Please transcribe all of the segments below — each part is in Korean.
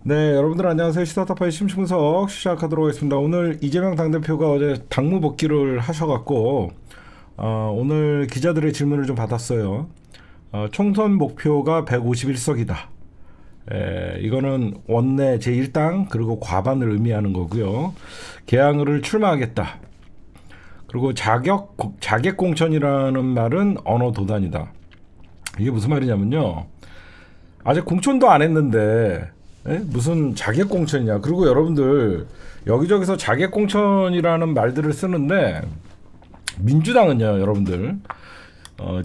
네, 여러분들 안녕하세요. 시사타파의 심층분석 시작하도록 하겠습니다. 오늘 이재명 당대표가 어제 당무 복귀를 하셔갖고 오늘 기자들의 질문을 좀 받았어요. 총선 목표가 151석이다. 이거는 원내 제1당 그리고 과반을 의미하는 거고요. 개항을 출마하겠다. 그리고 자객 공천이라는 말은 언어 도단이다. 이게 무슨 말이냐면요. 아직 공천도 안 했는데 무슨 자객공천이냐. 그리고 여러분들 여기저기서 자객공천이라는 말들을 쓰는데 민주당은요, 여러분들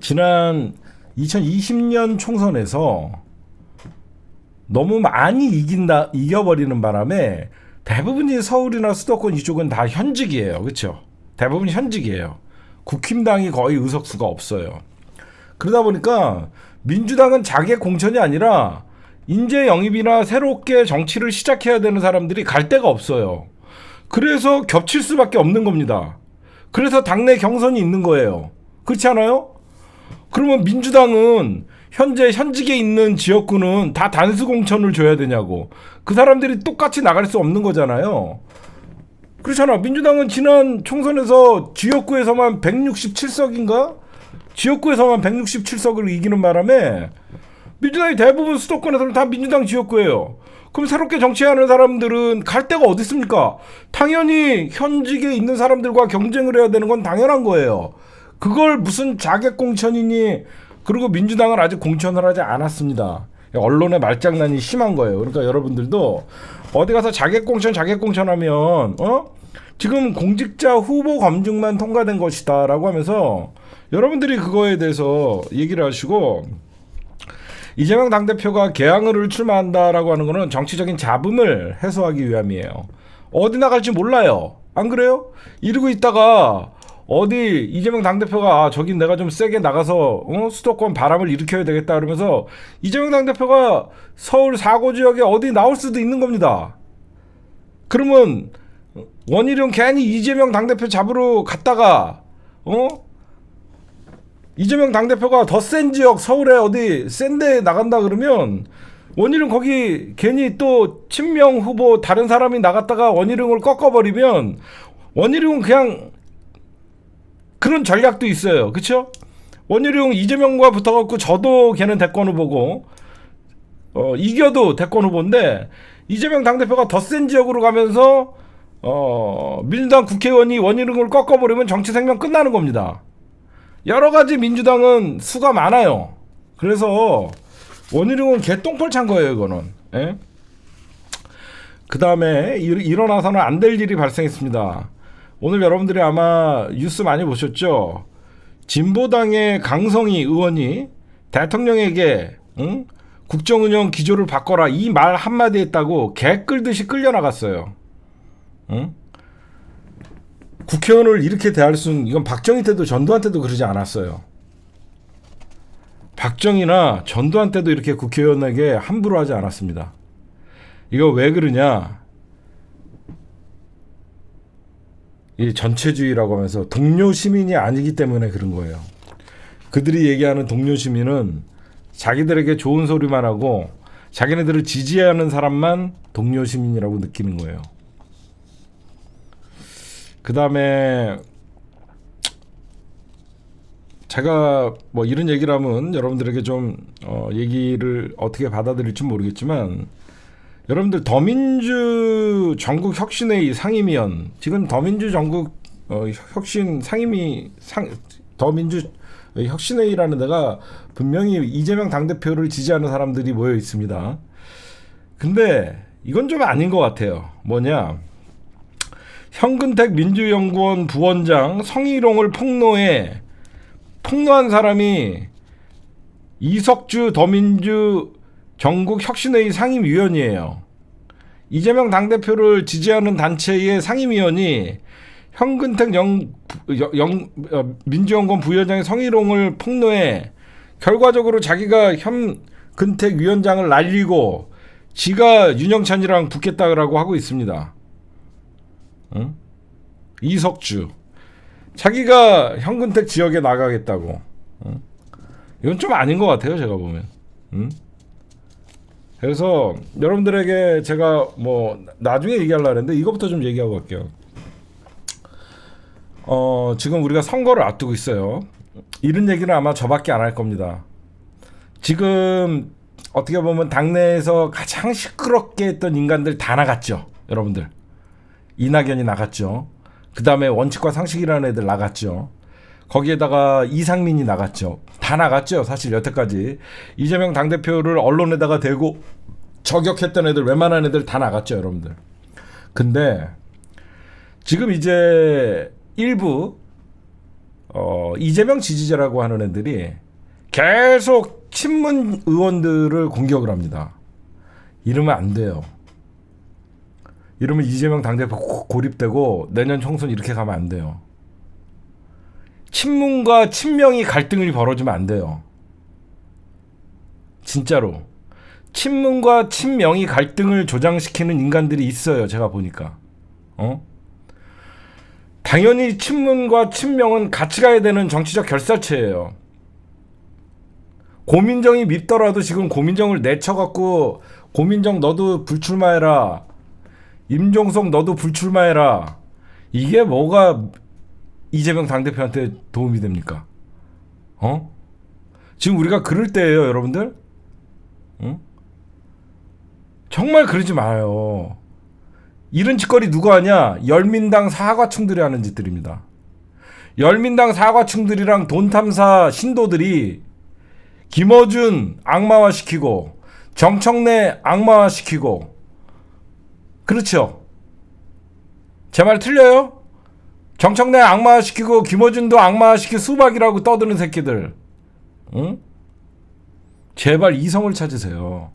지난 2020년 총선에서 너무 많이 이겨버리는 바람에 대부분이 서울이나 수도권 이쪽은 다 현직이에요. 그렇죠? 대부분 현직이에요. 국힘당이 거의 의석수가 없어요. 그러다 보니까 민주당은 자객공천이 아니라 인재 영입이나 새롭게 정치를 시작해야 되는 사람들이 갈 데가 없어요. 그래서 겹칠 수밖에 없는 겁니다. 그래서 당내 경선이 있는 거예요. 그렇지 않아요? 그러면 민주당은 현재 현직에 있는 지역구는 다 단수 공천을 줘야 되냐고. 그 사람들이 똑같이 나갈 수 없는 거잖아요. 그렇잖아. 민주당은 지난 총선에서 지역구에서만 167석인가? 지역구에서만 167석을 이기는 바람에 민주당이 대부분 수도권에서는 다 민주당 지역구예요. 그럼 새롭게 정치하는 사람들은 갈 데가 어디 있습니까? 당연히 현직에 있는 사람들과 경쟁을 해야 되는 건 당연한 거예요. 그걸 무슨 자객공천이니. 그리고 민주당은 아직 공천을 하지 않았습니다. 언론의 말장난이 심한 거예요. 그러니까 여러분들도 어디 가서 자객공천 하면 지금 공직자 후보 검증만 통과된 것이다 라고 하면서 여러분들이 그거에 대해서 얘기를 하시고, 이재명 당대표가 개항을 출마한다라고 하는 거는 정치적인 잡음을 해소하기 위함이에요. 어디 나갈지 몰라요. 안 그래요? 이러고 있다가 어디 이재명 당대표가 저기 내가 좀 세게 나가서 수도권 바람을 일으켜야 되겠다 그러면서 이재명 당대표가 서울 4고 지역에 어디 나올 수도 있는 겁니다. 그러면 원희룡 괜히 이재명 당대표 잡으러 갔다가 이재명 당대표가 더 센 지역 서울에 어디 센 데 나간다 그러면 원희룡 거기 괜히 또 친명 후보 다른 사람이 나갔다가 원희룡을 꺾어버리면 원희룡은 그냥 그런 전략도 있어요. 그쵸? 원희룡 이재명과 붙어갖고 저도 걔는 대권 후보고 이겨도 대권 후보인데 이재명 당대표가 더 센 지역으로 가면서 민주당 국회의원이 원희룡을 꺾어버리면 정치 생명 끝나는 겁니다. 여러 가지 민주당은 수가 많아요. 그래서 원희룡은 개똥벌 찬 거예요, 이거는. 예? 그 다음에 일어나서는 안 될 일이 발생했습니다. 오늘 여러분들이 아마 뉴스 많이 보셨죠? 진보당의 강성희 의원이 대통령에게 국정운영 기조를 바꿔라 이 말 한마디 했다고 개 끌듯이 끌려나갔어요. 국회의원을 이렇게 대할 수는, 이건 박정희 때도 전두환 때도 그러지 않았어요. 박정희나 전두환 때도 이렇게 국회의원에게 함부로 하지 않았습니다. 이거 왜 그러냐? 이 전체주의라고 하면서 동료 시민이 아니기 때문에 그런 거예요. 그들이 얘기하는 동료 시민은 자기들에게 좋은 소리만 하고 자기네들을 지지하는 사람만 동료 시민이라고 느끼는 거예요. 그 다음에 제가 뭐 이런 얘기를 하면 여러분들에게 좀 얘기를 어떻게 받아들일지 모르겠지만, 여러분들 더민주 전국혁신회의 상임위원, 지금 더민주 전국 혁신 상임위 더민주 혁신회의라는 데가 분명히 이재명 당대표를 지지하는 사람들이 모여 있습니다. 근데 이건 좀 아닌 것 같아요. 뭐냐? 현근택 민주연구원 부원장 성희롱을 폭로한 사람이 이석주 더민주 전국혁신회의 상임위원이에요. 이재명 당대표를 지지하는 단체의 상임위원이 현근택 민주연구원 부위원장의 성희롱을 폭로해 결과적으로 자기가 현근택 위원장을 날리고 지가 윤영찬이랑 붙겠다고 하고 있습니다. 응? 이석주 자기가 현근택 지역에 나가겠다고. 응? 이건 좀 아닌 것 같아요, 제가 보면. 응? 그래서 여러분들에게 제가 뭐 나중에 얘기하려고 했는데 이것부터 좀 얘기하고 갈게요. 지금 우리가 선거를 앞두고 있어요. 이런 얘기는 아마 저밖에 안 할 겁니다. 지금 어떻게 보면 당내에서 가장 시끄럽게 했던 인간들 다 나갔죠. 여러분들. 이낙연이 나갔죠. 그 다음에 원칙과 상식이라는 애들 나갔죠. 거기에다가 이상민이 나갔죠. 다 나갔죠. 사실 여태까지. 이재명 당대표를 언론에다가 대고 저격했던 애들 웬만한 애들 다 나갔죠. 여러분들. 근데 지금 이제 일부 이재명 지지자라고 하는 애들이 계속 친문 의원들을 공격을 합니다. 이러면 안 돼요. 이러면 이재명 당대표 고립되고 내년 총선 이렇게 가면 안 돼요. 친문과 친명이 갈등을 벌어지면 안 돼요. 진짜로. 친문과 친명이 갈등을 조장시키는 인간들이 있어요. 제가 보니까. 당연히 친문과 친명은 같이 가야 되는 정치적 결사체예요. 고민정이 밉더라도 지금 고민정을 내쳐갖고 고민정 너도 불출마해라. 임종석 너도 불출마해라. 이게 뭐가 이재명 당대표한테 도움이 됩니까? 지금 우리가 그럴 때예요, 여러분들. 정말 그러지 마요. 이런 짓거리 누가 하냐? 열민당 사과충들이 하는 짓들입니다. 열민당 사과충들이랑 돈탐사 신도들이 김어준 악마화시키고 정청래 악마화시키고 그렇죠? 제 말 틀려요? 정청래 악마화시키고 김어준도 악마화시키고 수박이라고 떠드는 새끼들. 응? 제발 이성을 찾으세요.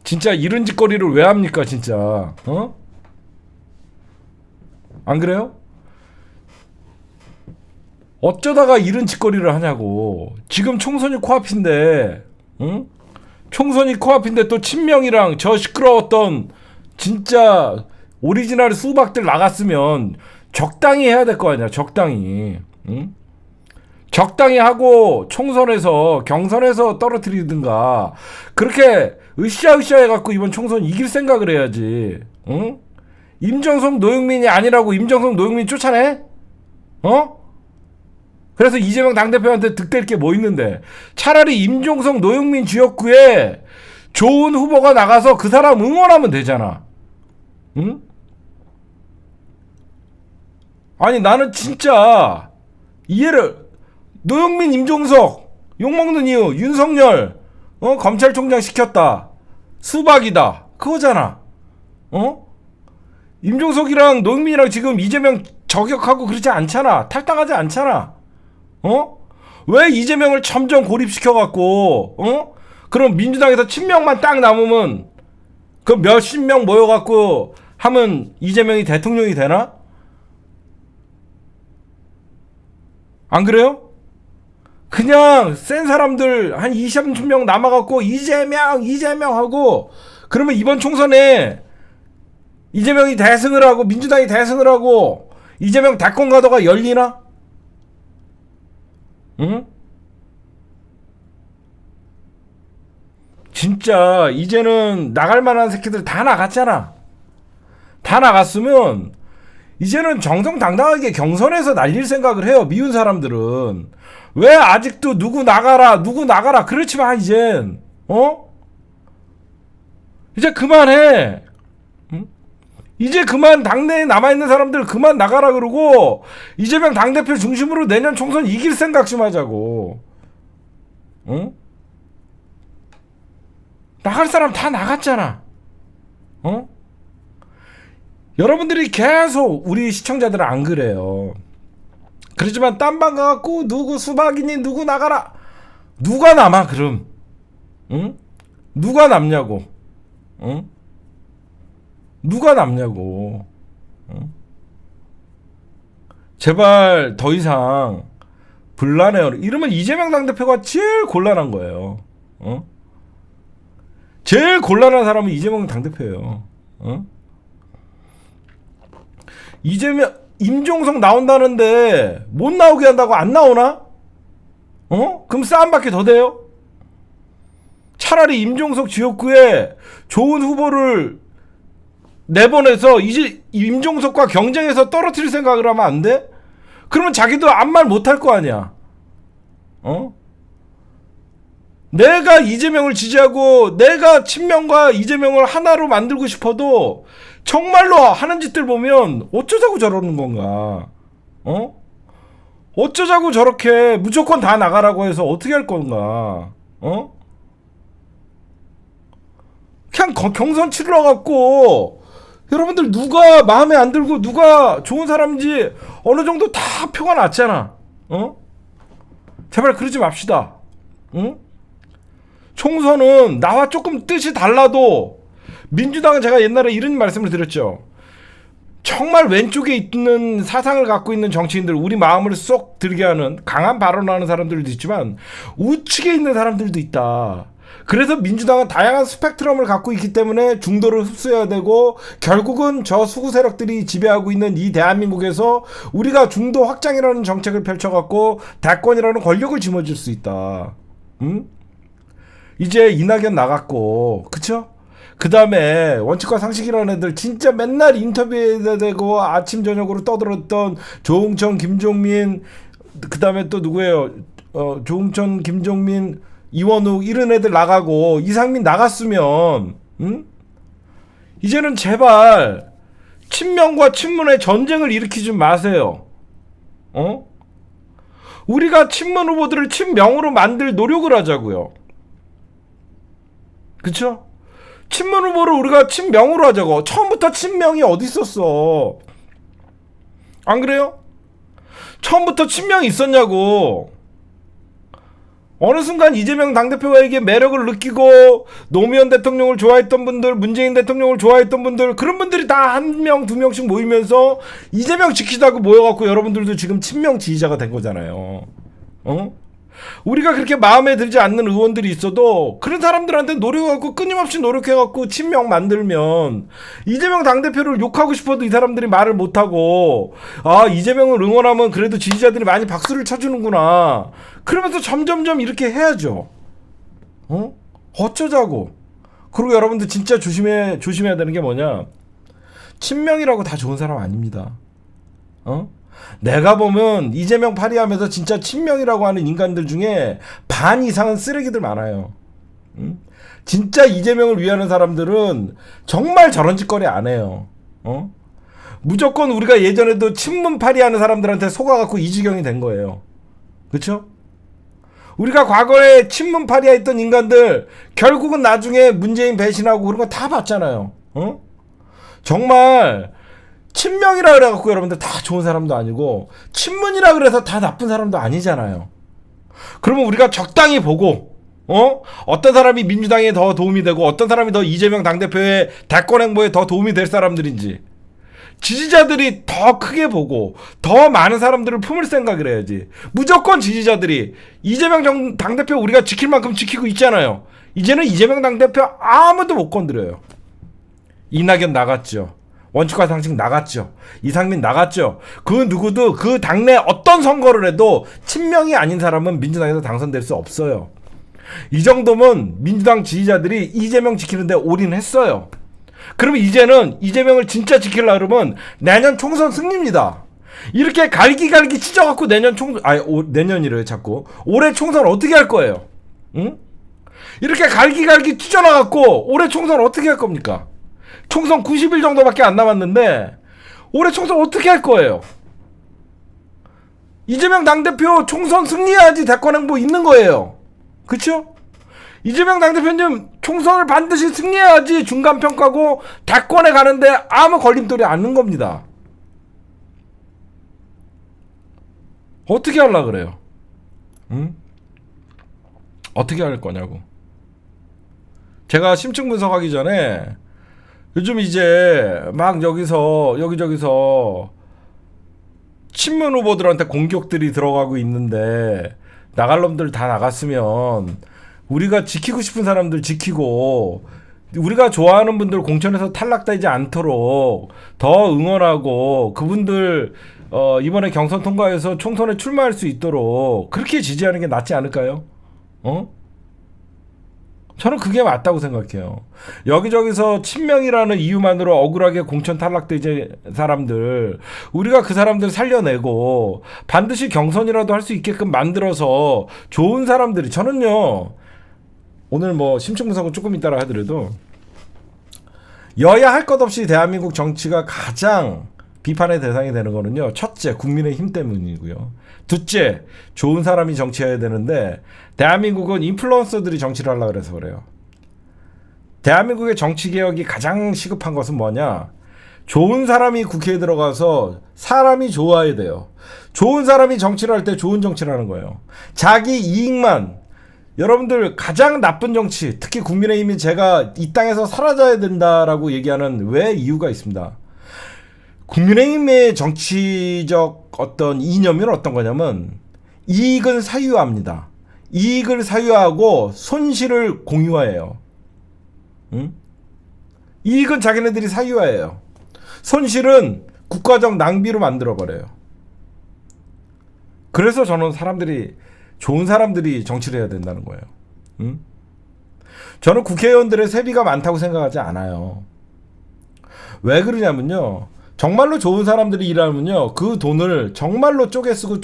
진짜 이런 짓거리를 왜 합니까 진짜. 안 그래요? 어쩌다가 이런 짓거리를 하냐고. 지금 총선이 코앞인데 총선이 코앞인데 또 친명이랑 저 시끄러웠던 진짜 오리지널 수박들 나갔으면 적당히 해야 될 거 아니야. 적당히. 적당히 하고 총선에서 경선에서 떨어뜨리든가 그렇게 으쌰으쌰 해갖고 이번 총선 이길 생각을 해야지. 임정석 노영민이 아니라고 임정석 노영민 쫓아내? 그래서 이재명 당대표한테 득될 게 뭐 있는데 차라리 임종석 노영민 지역구에 좋은 후보가 나가서 그 사람 응원하면 되잖아. 응? 아니 나는 진짜 이해를 노영민 임종석 욕먹는 이유 윤석열 검찰총장 시켰다 수박이다 그거잖아. 임종석이랑 노영민이랑 지금 이재명 저격하고 그러지 않잖아. 탈당하지 않잖아. 왜 이재명을 점점 고립시켜갖고 그럼 민주당에서 친명만 딱 남으면 그 몇십 명 모여갖고 하면 이재명이 대통령이 되나? 안 그래요? 그냥 센 사람들 한 20, 30명 남아갖고 이재명 하고 그러면 이번 총선에 이재명이 대승을 하고 민주당이 대승을 하고 이재명 대권 가도가 열리나? 응? 진짜 이제는 나갈 만한 새끼들 다 나갔잖아. 다 나갔으면 이제는 정정당당하게 경선에서 날릴 생각을 해요. 미운 사람들은. 왜 아직도 누구 나가라 그렇지만 이젠 이제 그만해. 응? 이제 그만 당내에 남아있는 사람들 그만 나가라 그러고 이재명 당대표 중심으로 내년 총선 이길 생각 좀 하자고. 응? 나갈 사람 다 나갔잖아. 여러분들이 계속 우리 시청자들은 안 그래요. 그렇지만 딴방 가갖고 누구 수박이니 누구 나가라. 누가 남아 그럼? 응? 누가 남냐고. 응? 누가 남냐고. 응? 제발 더 이상 불안해요. 이러면 이재명 당대표가 제일 곤란한 거예요. 제일 곤란한 사람은 이재명 당대표예요. 이재명 임종석 나온다는데 못 나오게 한다고 안 나오나? 그럼 싸움밖에 더 돼요? 차라리 임종석 지역구에 좋은 후보를 내보내서 이제 임종석과 경쟁해서 떨어뜨릴 생각을 하면 안 돼? 그러면 자기도 아무 말 못할 거 아니야. 내가 이재명을 지지하고 내가 친명과 이재명을 하나로 만들고 싶어도 정말로 하는 짓들 보면 어쩌자고 저러는 건가? 어쩌자고 저렇게 무조건 다 나가라고 해서 어떻게 할 건가? 그냥 경선 치르러 갖고 여러분들 누가 마음에 안 들고 누가 좋은 사람인지 어느 정도 다 표가 났잖아. 제발 그러지 맙시다. 총선은 나와 조금 뜻이 달라도 민주당은 제가 옛날에 이런 말씀을 드렸죠. 정말 왼쪽에 있는 사상을 갖고 있는 정치인들, 우리 마음을 쏙 들게 하는 강한 발언을 하는 사람들도 있지만 우측에 있는 사람들도 있다. 그래서 민주당은 다양한 스펙트럼을 갖고 있기 때문에 중도를 흡수해야 되고 결국은 저 수구 세력들이 지배하고 있는 이 대한민국에서 우리가 중도 확장이라는 정책을 펼쳐갖고 대권이라는 권력을 짊어질 수 있다. 이제 이낙연 나갔고, 그쵸? 그 다음에 원칙과 상식이라는 애들 진짜 맨날 인터뷰해야 되고 아침 저녁으로 떠들었던 조응천, 김종민, 그 다음에 또 누구예요? 조응천, 김종민, 이원욱 이런 애들 나가고 이상민 나갔으면 이제는 제발 친명과 친문의 전쟁을 일으키지 마세요. 우리가 친문 후보들을 친명으로 만들 노력을 하자고요. 그쵸? 친문 후보를 우리가 친명으로 하자고. 처음부터 친명이 어디 있었어? 안 그래요? 처음부터 친명이 있었냐고. 어느 순간 이재명 당대표에게 매력을 느끼고 노무현 대통령을 좋아했던 분들, 문재인 대통령을 좋아했던 분들, 그런 분들이 다 한 명, 두 명씩 모이면서 이재명 지키자고 모여갖고 여러분들도 지금 친명 지지자가 된 거잖아요. 우리가 그렇게 마음에 들지 않는 의원들이 있어도 그런 사람들한테 노력하고 끊임없이 노력해갖고 친명 만들면 이재명 당대표를 욕하고 싶어도 이 사람들이 말을 못하고, 아, 이재명을 응원하면 그래도 지지자들이 많이 박수를 쳐주는구나, 그러면서 점점점 이렇게 해야죠. 어쩌자고. 그리고 여러분들 진짜 조심해야 되는 게 뭐냐, 친명이라고 다 좋은 사람 아닙니다. 내가 보면 이재명 파리하면서 진짜 친명이라고 하는 인간들 중에 반 이상은 쓰레기들 많아요. 진짜 이재명을 위하는 사람들은 정말 저런 짓거리 안 해요. 무조건 우리가 예전에도 친문 파리하는 사람들한테 속아갖고 이 지경이 된 거예요. 그쵸? 우리가 과거에 친문 파리했던 인간들 결국은 나중에 문재인 배신하고 그런 거 다 봤잖아요. 정말 친명이라 그래갖고 여러분들 다 좋은 사람도 아니고 친문이라 그래서 다 나쁜 사람도 아니잖아요. 그러면 우리가 적당히 보고 어떤 사람이 민주당에 더 도움이 되고 어떤 사람이 더 이재명 당대표의 대권 행보에 더 도움이 될 사람들인지 지지자들이 더 크게 보고 더 많은 사람들을 품을 생각을 해야지. 무조건 지지자들이 이재명 당대표 우리가 지킬 만큼 지키고 있잖아요. 이제는 이재명 당대표 아무도 못 건드려요. 이낙연 나갔죠. 원칙과 상식 나갔죠. 이상민 나갔죠. 그 누구도 그 당내 어떤 선거를 해도 친명이 아닌 사람은 민주당에서 당선될 수 없어요. 이 정도면 민주당 지지자들이 이재명 지키는데 올인했어요. 그러면 이제는 이재명을 진짜 지키려고 그러면 내년 총선 승리입니다. 이렇게 갈기갈기 찢어갖고 내년이래요 자꾸. 올해 총선 어떻게 할 거예요? 이렇게 갈기갈기 찢어놔갖고 올해 총선 어떻게 할 겁니까? 총선 90일 정도밖에 안 남았는데 올해 총선 어떻게 할 거예요? 이재명 당대표 총선 승리해야지 대권 행보 있는 거예요. 그쵸? 이재명 당대표님 총선을 반드시 승리해야지 중간평가고 대권에 가는데 아무 걸림돌이 않는 겁니다. 어떻게 하려고 그래요? 어떻게 할 거냐고. 제가 심층 분석하기 전에 요즘 이제 막 여기저기서 친문 후보들한테 공격들이 들어가고 있는데 나갈 놈들 다 나갔으면 우리가 지키고 싶은 사람들 지키고 우리가 좋아하는 분들 공천에서 탈락되지 않도록 더 응원하고 그분들 이번에 경선 통과해서 총선에 출마할 수 있도록 그렇게 지지하는 게 낫지 않을까요? 저는 그게 맞다고 생각해요. 여기저기서 친명이라는 이유만으로 억울하게 공천 탈락된 사람들, 우리가 그 사람들 살려내고 반드시 경선이라도 할 수 있게끔 만들어서 좋은 사람들이, 저는요 오늘 뭐 심층분석은 조금 이따라 하더라도 여야 할 것 없이 대한민국 정치가 가장 비판의 대상이 되는 거는요, 첫째 국민의힘 때문이고요, 둘째 좋은 사람이 정치해야 되는데 대한민국은 인플루언서들이 정치를 하려고 그래서 그래요. 대한민국의 정치개혁이 가장 시급한 것은 뭐냐, 좋은 사람이 국회에 들어가서 사람이 좋아야 돼요. 좋은 사람이 정치를 할 때 좋은 정치를 하는 거예요. 자기 이익만, 여러분들 가장 나쁜 정치, 특히 국민의힘이 제가 이 땅에서 사라져야 된다라고 얘기하는 왜 이유가 있습니다. 국민의힘의 정치적 어떤 이념은 어떤 거냐면 이익은 사유화합니다. 이익을 사유화하고 손실을 공유화해요. 응? 이익은 자기네들이 사유화해요. 손실은 국가적 낭비로 만들어버려요. 그래서 저는 좋은 사람들이 정치를 해야 된다는 거예요. 응? 저는 국회의원들의 세비가 많다고 생각하지 않아요. 왜 그러냐면요, 정말로 좋은 사람들이 일하면요, 그 돈을 정말로 쪼개쓰고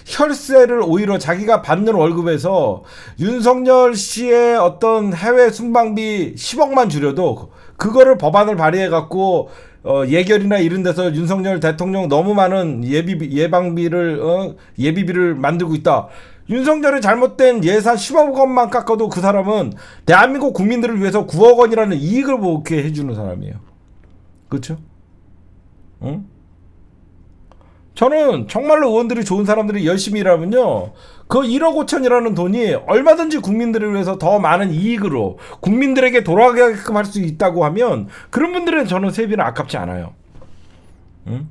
혈세를 오히려 자기가 받는 월급에서 윤석열 씨의 어떤 해외 순방비 10억만 줄여도 그거를 법안을 발의해갖고 예결이나 이런 데서 윤석열 대통령 너무 많은 예비비를 만들고 있다. 윤석열의 잘못된 예산 10억 원만 깎아도 그 사람은 대한민국 국민들을 위해서 9억 원이라는 이익을 보게 해주는 사람이에요. 그렇죠? 응? 저는 정말로 의원들이 좋은 사람들이 열심히 일하면요, 그 1억 5천이라는 돈이 얼마든지 국민들을 위해서 더 많은 이익으로 국민들에게 돌아가게끔 할 수 있다고 하면 그런 분들은 저는 세비는 아깝지 않아요. 응?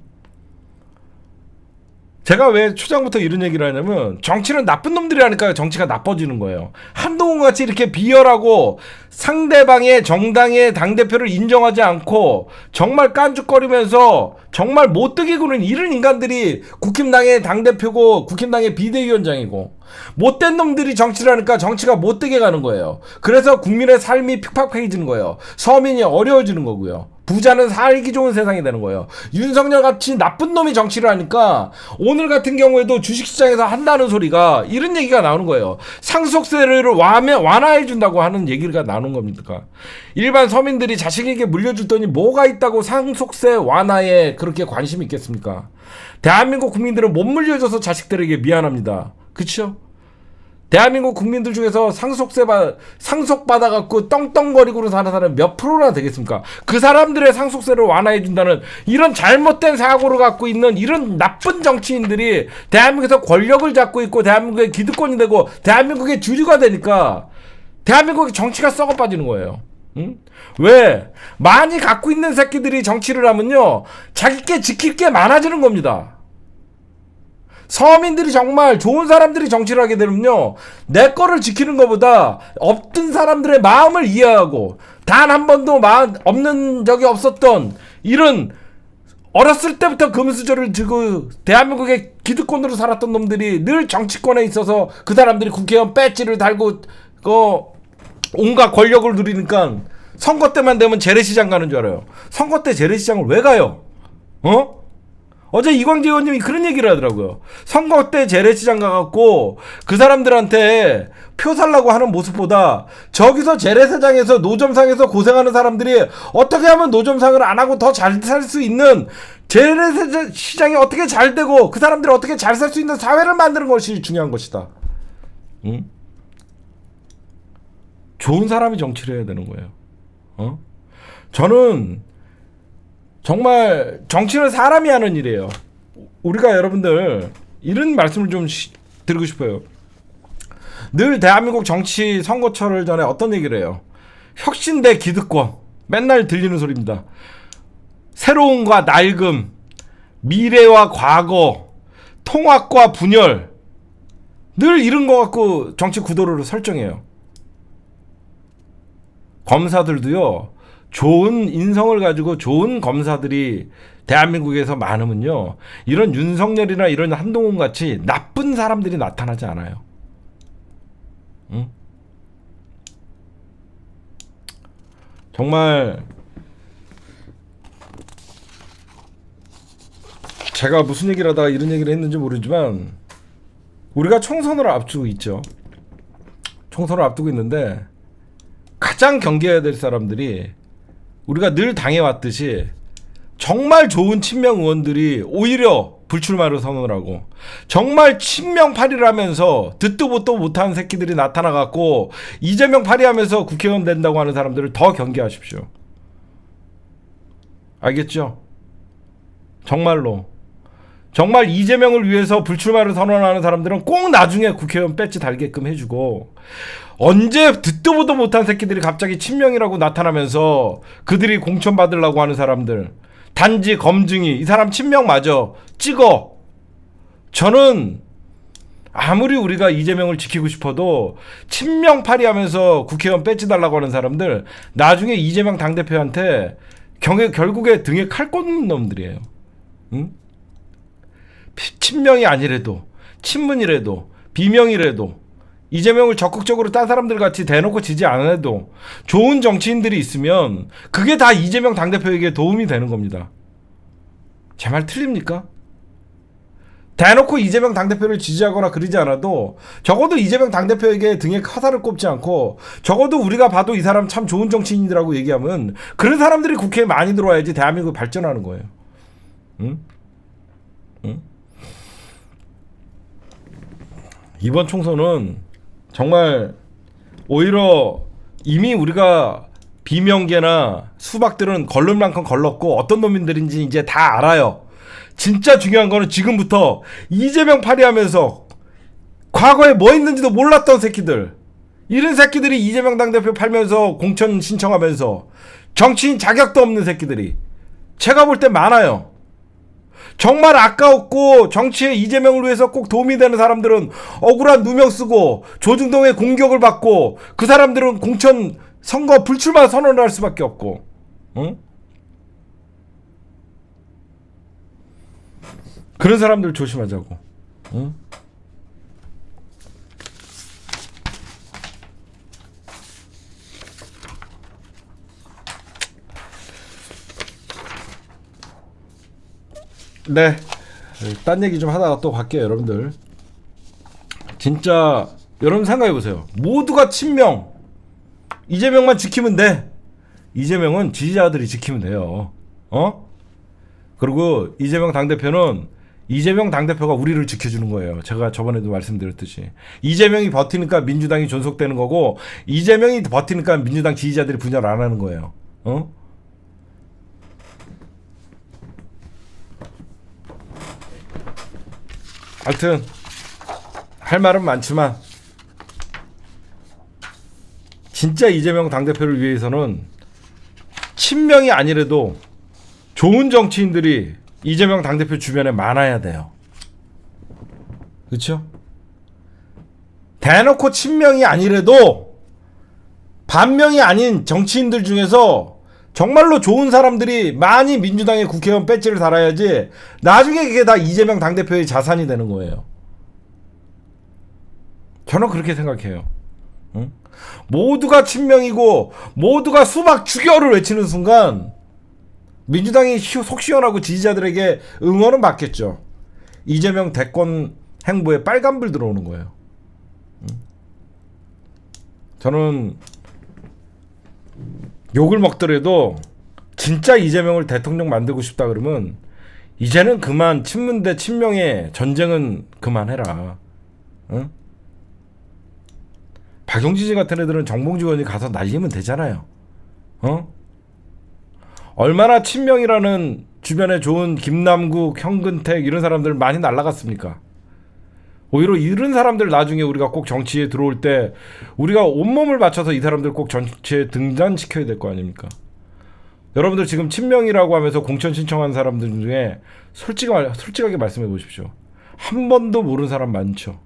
제가 왜 초장부터 이런 얘기를 하냐면 정치는 나쁜 놈들이 하니까 정치가 나빠지는 거예요. 한동훈 같이 이렇게 비열하고 상대방의 정당의 당대표를 인정하지 않고 정말 깐죽거리면서 정말 못되게 구는 이런 인간들이 국힘당의 당대표고 국힘당의 비대위원장이고, 못된 놈들이 정치를 하니까 정치가 못되게 가는 거예요. 그래서 국민의 삶이 픽팍해지는 거예요. 서민이 어려워지는 거고요. 부자는 살기 좋은 세상이 되는 거예요. 윤석열 같이 나쁜 놈이 정치를 하니까 오늘 같은 경우에도 주식시장에서 한다는 소리가 이런 얘기가 나오는 거예요. 상속세를 완화해 준다고 하는 얘기가 나오는 겁니까? 일반 서민들이 자식에게 물려줄 돈이 뭐가 있다고 상속세 완화에 그렇게 관심이 있겠습니까? 대한민국 국민들은 못 물려줘서 자식들에게 미안합니다. 그쵸? 대한민국 국민들 중에서 상속받아갖고 떵떵거리고 사는 사람 몇 프로나 되겠습니까? 그 사람들의 상속세를 완화해준다는 이런 잘못된 사고를 갖고 있는 이런 나쁜 정치인들이 대한민국에서 권력을 잡고 있고 대한민국의 기득권이 되고 대한민국의 주류가 되니까 대한민국의 정치가 썩어 빠지는 거예요. 응? 왜? 많이 갖고 있는 새끼들이 정치를 하면요, 자기께 지킬 게 많아지는 겁니다. 서민들이 정말 좋은 사람들이 정치를 하게 되면요, 내 거를 지키는 것보다 없던 사람들의 마음을 이해하고 단 한 번도 마음 없는 적이 없었던 이런 어렸을 때부터 금수저를 들고 대한민국의 기득권으로 살았던 놈들이 늘 정치권에 있어서 그 사람들이 국회의원 배지를 달고 온갖 권력을 누리니까 선거 때만 되면 재래시장 가는 줄 알아요. 선거 때 재래시장을 왜 가요? 어제 이광재 의원님이 그런 얘기를 하더라고요. 선거 때 재래시장 가갖고 그 사람들한테 표 살라고 하는 모습보다 저기서 재래시장에서 노점상에서 고생하는 사람들이 어떻게 하면 노점상을 안 하고 더 잘 살 수 있는, 재래시장이 어떻게 잘 되고 그 사람들이 어떻게 잘 살 수 있는 사회를 만드는 것이 중요한 것이다. 응? 좋은 사람이 정치를 해야 되는 거예요. 저는 정말 정치는 사람이 하는 일이에요. 우리가 여러분들 이런 말씀을 좀 드리고 싶어요. 늘 대한민국 정치 선거철을 전에 어떤 얘기를 해요? 혁신 대 기득권. 맨날 들리는 소리입니다. 새로움과 낡음, 미래와 과거, 통합과 분열, 늘 이런 거 갖고 정치 구도를 설정해요. 검사들도요, 좋은 인성을 가지고 좋은 검사들이 대한민국에서 많으면요, 이런 윤석열이나 이런 한동훈 같이 나쁜 사람들이 나타나지 않아요. 응? 정말 제가 무슨 얘기를 하다가 이런 얘기를 했는지 모르지만 우리가 총선을 앞두고 있죠. 총선을 앞두고 있는데 가장 경계해야 될 사람들이 우리가 늘 당해왔듯이 정말 좋은 친명 의원들이 오히려 불출마를 선언을 하고 정말 친명파리를 하면서 듣도 보도 못하는 새끼들이 나타나갖고 이재명 파리하면서 국회의원 된다고 하는 사람들을 더 경계하십시오. 알겠죠? 정말로 정말 이재명을 위해서 불출마를 선언하는 사람들은 꼭 나중에 국회의원 배지 달게끔 해주고 언제 듣도 보도 못한 새끼들이 갑자기 친명이라고 나타나면서 그들이 공천 받으려고 하는 사람들 단지 검증이 이 사람 친명 맞아 찍어. 저는 아무리 우리가 이재명을 지키고 싶어도 친명파리 하면서 국회의원 배지 달라고 하는 사람들 나중에 이재명 당대표한테 결국에 등에 칼 꽂는 놈들이에요. 응? 친명이 아니래도 친문이래도 비명이래도 이재명을 적극적으로 딴 사람들 같이 대놓고 지지 않아도 좋은 정치인들이 있으면 그게 다 이재명 당대표에게 도움이 되는 겁니다. 제 말 틀립니까? 대놓고 이재명 당대표를 지지하거나 그러지 않아도 적어도 이재명 당대표에게 등에 화살을 꼽지 않고 적어도 우리가 봐도 이 사람 참 좋은 정치인이라고 얘기하면 그런 사람들이 국회에 많이 들어와야지 대한민국이 발전하는 거예요. 응? 응? 이번 총선은 정말 오히려 이미 우리가 비명계나 수박들은 걸른 만큼 걸렀고 어떤 놈들인지 이제 다 알아요. 진짜 중요한 거는 지금부터 이재명 파리하면서 과거에 뭐 했는지도 몰랐던 새끼들 이런 새끼들이 이재명 당대표 팔면서 공천 신청하면서 정치인 자격도 없는 새끼들이 제가 볼 때 많아요. 정말 아까웠고 정치에 이재명을 위해서 꼭 도움이 되는 사람들은 억울한 누명 쓰고 조중동의 공격을 받고 그 사람들은 공천 선거 불출마 선언을 할 수밖에 없고 응? 그런 사람들 조심하자고. 응? 네, 딴 얘기 좀 하다가 또 갈게요. 여러분들 진짜 여러분 생각해보세요. 모두가 친명 이재명만 지키면 돼. 이재명은 지지자들이 지키면 돼요. 그리고 이재명 당대표는 이재명 당대표가 우리를 지켜주는 거예요. 제가 저번에도 말씀드렸듯이 이재명이 버티니까 민주당이 존속되는 거고 이재명이 버티니까 민주당 지지자들이 분열 안 하는 거예요. 하여튼 할 말은 많지만 진짜 이재명 당대표를 위해서는 친명이 아니래도 좋은 정치인들이 이재명 당대표 주변에 많아야 돼요. 그렇죠? 대놓고 친명이 아니래도 반명이 아닌 정치인들 중에서 정말로 좋은 사람들이 많이 민주당의 국회의원 배지를 달아야지 나중에 그게 다 이재명 당대표의 자산이 되는 거예요. 저는 그렇게 생각해요. 응? 모두가 친명이고 모두가 수박 죽여를 외치는 순간 민주당이 속 시원하고 지지자들에게 응원은 받겠죠. 이재명 대권 행보에 빨간불 들어오는 거예요. 저는 욕을 먹더라도 진짜 이재명을 대통령 만들고 싶다 그러면 이제는 그만 친문 대 친명의 전쟁은 그만해라. 응? 박용진 같은 애들은 정봉주 의원이 가서 날리면 되잖아요. 얼마나 친명이라는 주변에 좋은 김남국, 현근택 이런 사람들 많이 날라갔습니까? 오히려 이런 사람들 나중에 우리가 꼭 정치에 들어올 때 우리가 온몸을 바쳐서 이 사람들 꼭 정치에 등장시켜야 될 거 아닙니까? 여러분들 지금 친명이라고 하면서 공천 신청한 사람들 중에 솔직하게 말씀해 보십시오. 한 번도 모르는 사람 많죠.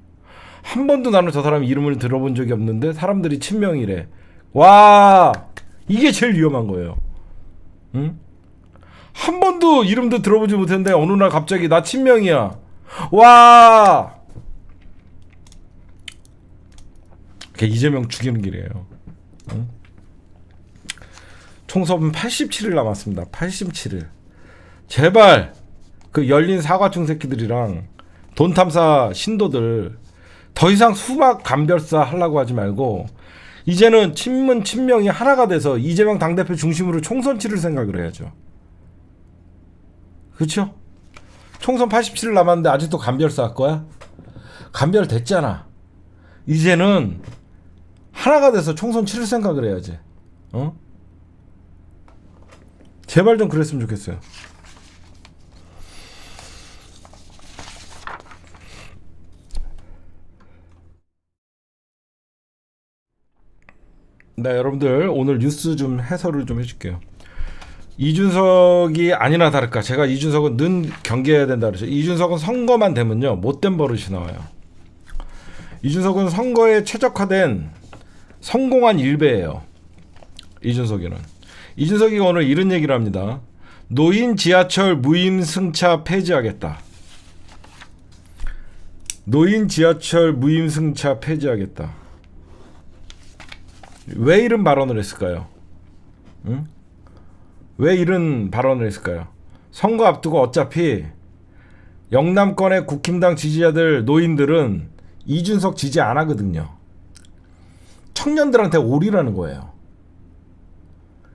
한 번도 나는 저 사람 이름을 들어본 적이 없는데 사람들이 친명이래. 와, 이게 제일 위험한 거예요. 응? 한 번도 이름도 들어보지 못했는데 어느 날 갑자기 나 친명이야. 와, 그게 이재명 죽이는 길이에요. 응? 총선 87일 남았습니다. 87일. 제발 그 열린 사과충 새끼들이랑 돈 탐사 신도들 더 이상 수박 감별사 하려고 하지 말고 이제는 친문 친명이 하나가 돼서 이재명 당대표 중심으로 총선 치를 생각을 해야죠. 그렇죠? 총선 87일 남았는데 아직도 감별사 할 거야? 감별됐잖아. 이제는 하나가 돼서 총선 치를 생각을 해야지. 제발 좀 그랬으면 좋겠어요. 네, 여러분들 오늘 뉴스 좀 해설을 좀 해줄게요. 이준석이 아니나 다를까 제가 이준석은 는 경계해야 된다 그러죠. 이준석은 선거만 되면요 못된 버릇이 나와요. 이준석은 선거에 최적화된 성공한 일배예요. 이준석이 오늘 이런 얘기를 합니다. 노인 지하철 무임승차 폐지하겠다. 노인 지하철 무임승차 폐지하겠다. 왜 이런 발언을 했을까요? 응? 왜 이런 발언을 했을까요? 선거 앞두고 어차피 영남권의 국힘당 지지자들 노인들은 이준석 지지 안 하거든요. 청년들한테 오리라는 거예요.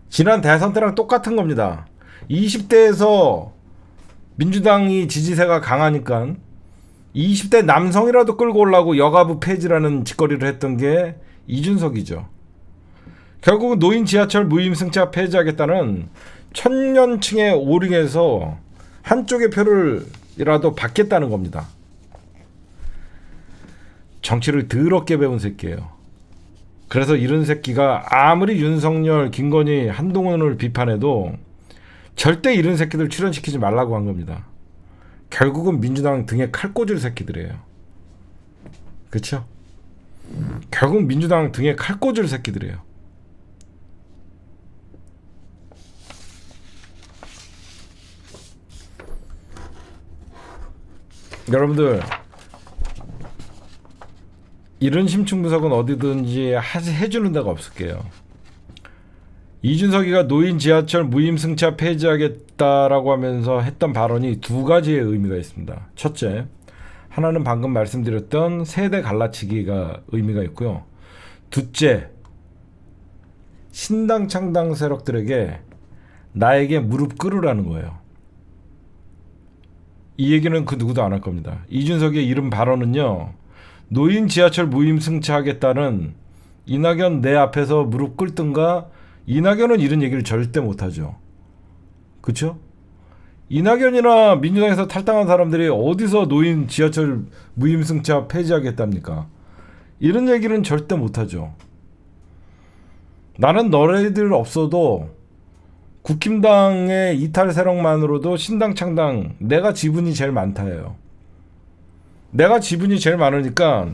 지난 대선 때랑 똑같은 겁니다. 20대에서 민주당이 지지세가 강하니까 20대 남성이라도 끌고 오려고 여가부 폐지라는 짓거리를 했던 게 이준석이죠. 결국은 노인 지하철 무임승차 폐지하겠다는 청년층의 오링에서 한쪽의 표를이라도 받겠다는 겁니다. 정치를 더럽게 배운 새끼예요. 그래서 이런 새끼가 아무리 윤석열, 김건희, 한동훈을 비판해도 절대 이런 새끼들 출연시키지 말라고 한 겁니다. 결국은 민주당 등에 칼 꽂을 새끼들이에요. 그렇죠? 결국 민주당 등에 칼 꽂을 새끼들이에요. 여러분들 이런 심층 분석은 어디든지 해주는 데가 없을게요. 이준석이가 노인 지하철 무임승차 폐지하겠다라고 하면서 했던 발언이 두 가지의 의미가 있습니다. 첫째, 하나는 방금 말씀드렸던 세대 갈라치기가 의미가 있고요. 둘째, 신당 창당 세력들에게 나에게 무릎 꿇으라는 거예요. 이 얘기는 그 누구도 안 할 겁니다. 이준석의 이런 발언은요, 노인 지하철 무임승차하겠다는 이낙연 내 앞에서 무릎 꿇든가. 이낙연은 이런 얘기를 절대 못하죠. 그렇죠? 이낙연이나 민주당에서 탈당한 사람들이 어디서 노인 지하철 무임승차 폐지하겠답니까? 이런 얘기는 절대 못하죠. 나는 너네들 없어도 국힘당의 이탈 세력만으로도 신당 창당 내가 지분이 제일 많다예요. 내가 지분이 제일 많으니까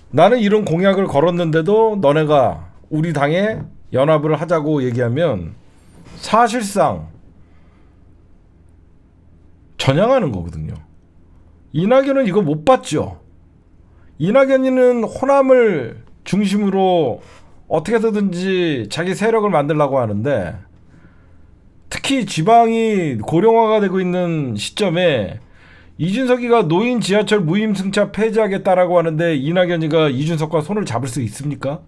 나는 이런 공약을 걸었는데도 너네가 우리 당에 연합을 하자고 얘기하면 사실상 전향하는 거거든요. 이낙연은 이거 못 봤죠. 이낙연이는 호남을 중심으로 어떻게 해서든지 자기 세력을 만들려고 하는데, 특히 지방이 고령화가 되고 있는 시점에 이준석이가 노인 지하철 무임승차 폐지하겠다라고 하는데 이낙연이가 이준석과 손을 잡을 수 있습니까?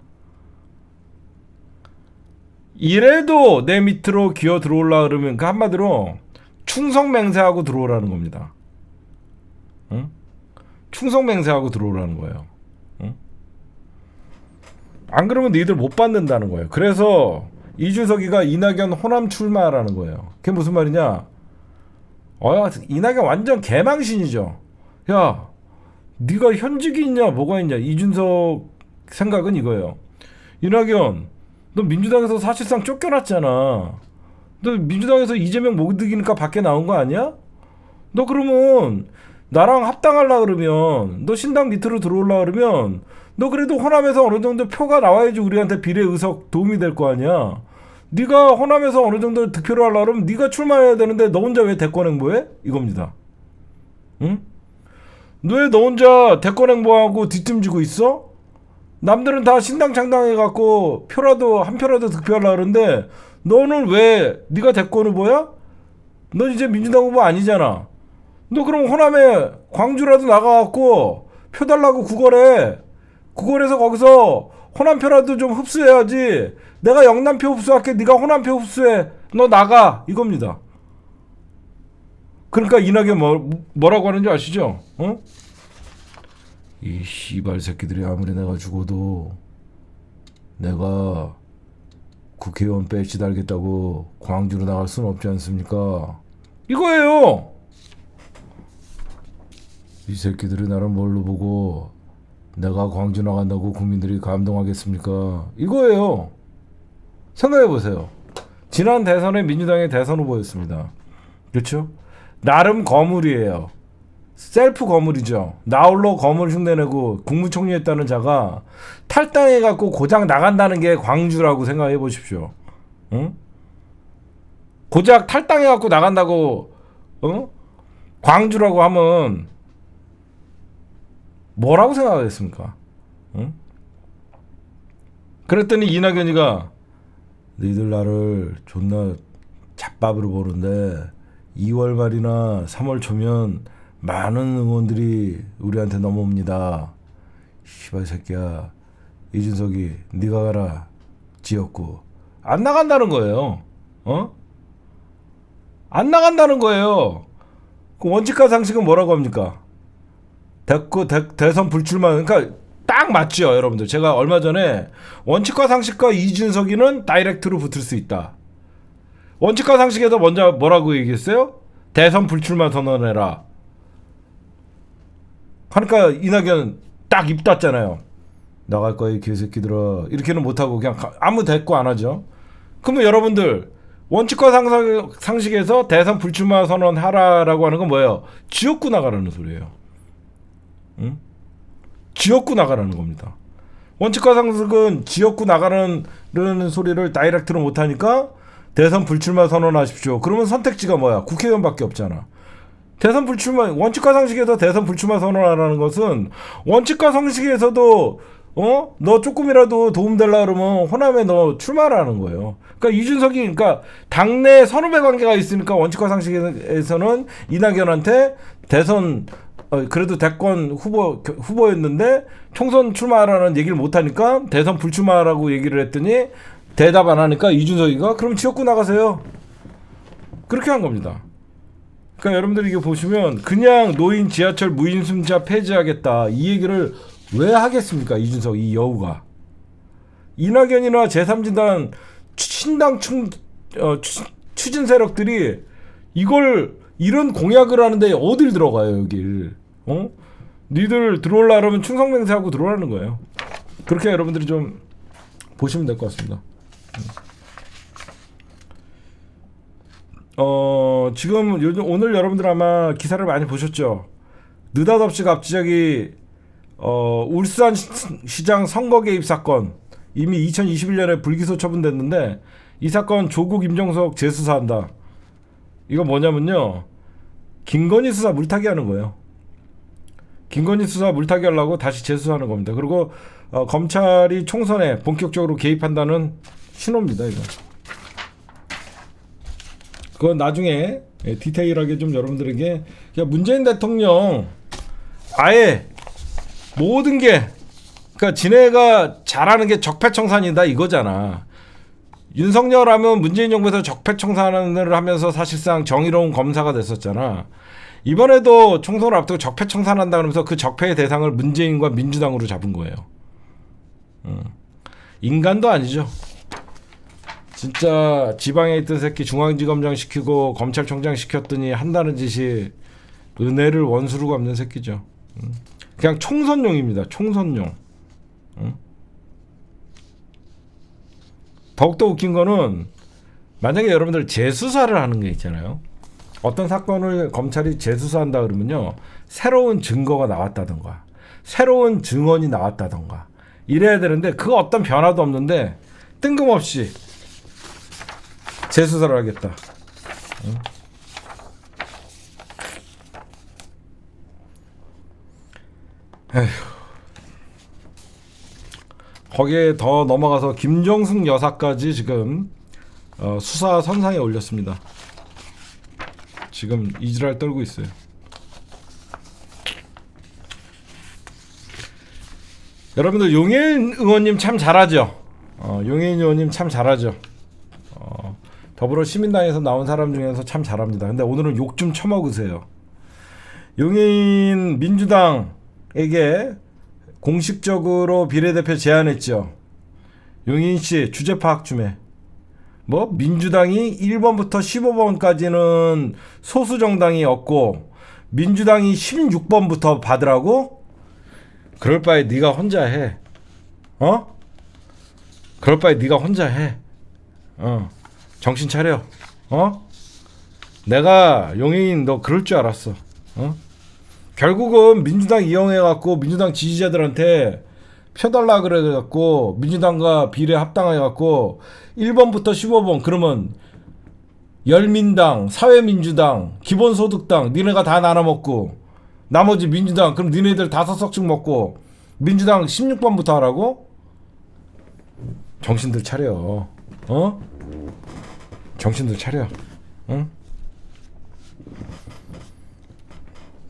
이래도 내 밑으로 기어 들어올라 그러면 그 한마디로 충성맹세하고 들어오라는 겁니다. 응? 충성맹세하고 들어오라는 거예요. 응? 안 그러면 너희들 못 받는다는 거예요. 그래서 이준석이가 이낙연 호남 출마라는 거예요. 그게 무슨 말이냐? 이낙연 완전 개망신이죠. 야, 네가 현직이 있냐 뭐가 있냐. 이준석 생각은 이거예요. 이낙연, 너 민주당에서 사실상 쫓겨났잖아. 너 민주당에서 이재명 못 이기니까 밖에 나온 거 아니야? 너 그러면 나랑 합당하려 그러면, 너 신당 밑으로 들어올라 그러면 너 그래도 호남에서 어느 정도 표가 나와야지 우리한테 비례 의석 도움이 될 거 아니야. 네가 호남에서 어느 정도 득표를 하려고 그러면 네가 출마해야 되는데 너 혼자 왜 대권 행보해? 이겁니다. 응? 너 왜 너 혼자 대권 행보하고 뒷짐지고 있어? 남들은 다 신당창당해갖고 표라도 한 표라도 득표하려고 그러는데 너는 왜 네가 대권 후보야? 너 이제 민주당 후보 아니잖아. 너 그럼 호남에 광주라도 나가갖고 표 달라고 구걸해. 구걸해서 거기서 호남표라도 좀 흡수해야지. 내가 영남표 흡수할게. 네가 호남표 흡수해. 너 나가. 이겁니다. 그러니까 이낙연 뭐라고 하는지 아시죠? 어? 이 씨발 새끼들이 아무리 내가 죽어도 내가 국회의원 배지 달겠다고 광주로 나갈 수는 없지 않습니까? 이거예요. 이 새끼들이 나를 뭘로 보고 내가 광주 나간다고 국민들이 감동하겠습니까? 이거예요. 생각해보세요. 지난 대선에 민주당의 대선 후보였습니다. 그렇죠? 나름 거물이에요. 셀프 거물이죠. 나홀로 거물 흉내내고 국무총리 했다는 자가 탈당해갖고 고작 나간다는 게 광주라고 생각해 보십시오. 응? 고작 탈당해갖고 나간다고 광주라고 하면 뭐라고 생각하겠습니까? 응? 그랬더니 이낙연이가 너희들 나를 존나 잡밥으로 보는데 2월 말이나 3월 초면 많은 의원들이 우리한테 넘어옵니다. 씨발 새끼야. 이준석이 네가 가라. 지었고 안 나간다는 거예요. 안 나간다는 거예요. 그 원칙과 상식은 뭐라고 합니까? 대선 불출마. 그러니까 딱 맞죠, 여러분들. 제가 얼마 전에 원칙과 상식과 이준석이는 다이렉트로 붙을 수 있다. 원칙과 상식에서 먼저 뭐라고 얘기했어요? 대선 불출마 선언해라. 그러니까 이낙연 딱 입 닫잖아요. 나갈 거야 이 개새끼들아. 이렇게는 못하고 그냥 아무 대꾸 안 하죠. 그러면 여러분들 원칙과 상식에서 대선 불출마 선언하라라고 하는 건 뭐예요? 지역구 나가라는 소리예요. 응? 지역구 나가라는 겁니다. 원칙과 상식은 지역구 나가라는 소리를 다이렉트로 못하니까 대선 불출마 선언하십시오. 그러면 선택지가 뭐야? 국회의원밖에 없잖아. 대선 불출마, 원칙과 상식에서 대선 불출마 선언하라는 것은 원칙과 상식에서도 너 조금이라도 도움되려 그러면 호남에 너 출마하라는 거예요. 그러니까 이준석이 그러니까 당내 선후배 관계가 있으니까 원칙과 상식에서는 이낙연한테 대선 그래도 대권 후보였는데 총선 출마하라는 얘기를 못 하니까 대선 불출마라고 얘기를 했더니 대답 안 하니까 이준석이가 그럼 지역구 나가세요. 그렇게 한 겁니다. 그러니까 여러분들이 이게 보시면 그냥 노인 지하철 무임승차 폐지하겠다 이 얘기를 왜 하겠습니까? 이준석 이 여우가. 이낙연이나 제3진단 신당 추진 세력들이 이런 공약을 하는데 어딜 들어가요 여길. 니들 들어올라 그러면 충성맹세하고 들어오라는 거예요. 그렇게 여러분들이 좀 보시면 될 것 같습니다. 지금 요즘 오늘 여러분들 아마 기사를 많이 보셨죠. 느닷없이 갑자기 울산시장 선거 개입 사건 이미 2021년에 불기소 처분됐는데 이 사건 조국 임종석 재수사한다. 이거 뭐냐면요. 김건희 수사 물타기 하는 거예요. 김건희 수사 물타기 하려고 다시 재수사하는 겁니다. 그리고 검찰이 총선에 본격적으로 개입한다는 신호입니다. 이거. 그건 나중에 디테일하게 좀 여러분들에게 그냥 문재인 대통령 아예 모든 게 그러니까 지네가 잘하는 게 적폐청산이다 이거잖아. 윤석열 하면 문재인 정부에서 적폐청산을 하면서 사실상 정의로운 검사가 됐었잖아. 이번에도 총선을 앞두고 적폐청산한다 그러면서 그 적폐의 대상을 문재인과 민주당으로 잡은 거예요. 인간도 아니죠. 진짜 지방에 있던 새끼 중앙지검장 시키고 검찰총장 시켰더니 한다는 짓이 은혜를 원수로 갚는 새끼죠. 그냥 총선용입니다. 총선용. 더욱더 웃긴 거는 만약에 여러분들 재수사를 하는 게 있잖아요. 어떤 사건을 검찰이 재수사한다 그러면요. 새로운 증거가 나왔다던가 새로운 증언이 나왔다던가 이래야 되는데 그 어떤 변화도 없는데 뜬금없이 재수사를 하겠다. 에휴. 거기에 더 넘어가서 김정숙 여사까지 지금 수사 선상에 올렸습니다. 지금 이지랄 떨고 있어요. 여러분들 용혜인 의원님 참 잘하죠. 용혜인 의원님 참 잘하죠. 더불어 시민당에서 나온 사람 중에서 참 잘합니다. 근데 오늘은 욕 좀 처먹으세요. 용혜인 민주당에게 공식적으로 비례대표 제안했죠. 용혜인씨 주제 파악 좀 해. 뭐 민주당이 1번부터 15번까지는 소수정당이었고 민주당이 16번부터 받으라고? 그럴 바에 네가 혼자 해. 그럴 바에 네가 혼자 해. 정신 차려. 내가 용혜인 너 그럴 줄 알았어. 결국은 민주당 이용해갖고 민주당 지지자들한테 펴달라 그래갖고 민주당과 비례 합당해갖고 1번부터 15번 그러면 열민당, 사회민주당, 기본소득당 니네가 다 나눠먹고 나머지 민주당 그럼 니네들 5석씩 먹고 민주당 16번부터 하라고? 정신들 차려. 정신들 차려. 응?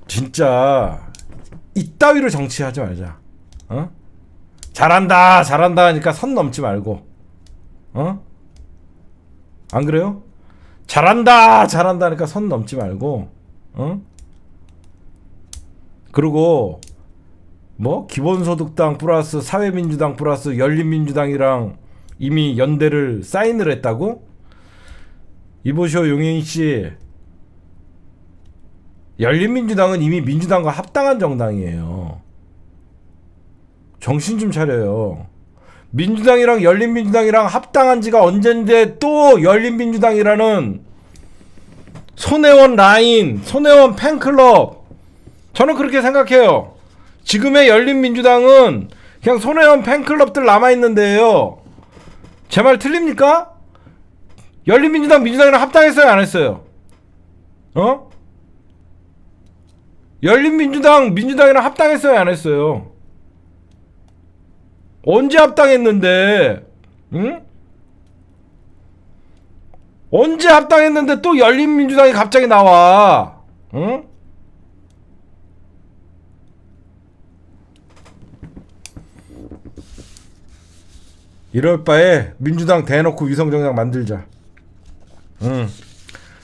진짜 이따위로 정치하지 말자. 잘한다 잘한다 하니까 선 넘지 말고. 안 그래요? 잘한다 잘한다 하니까 선 넘지 말고. 그리고 뭐 기본소득당 플러스 사회민주당 플러스 열린민주당이랑 이미 연대를 사인을 했다고? 이보시오 용혜인씨, 열린민주당은 이미 민주당과 합당한 정당이에요. 정신 좀 차려요. 민주당이랑 열린민주당이랑 합당한 지가 언젠데 또 열린민주당이라는 손혜원 라인, 손혜원 팬클럽, 저는 그렇게 생각해요. 지금의 열린민주당은 그냥 손혜원 팬클럽들 남아있는데요. 제 말 틀립니까? 열린민주당 민주당이랑 합당했어요 안 했어요? 열린민주당 민주당이랑 합당했어요 안 했어요? 언제 합당했는데? 응? 언제 합당했는데 또 열린민주당이 갑자기 나와? 응? 이럴 바에 민주당 대놓고 위성정당 만들자.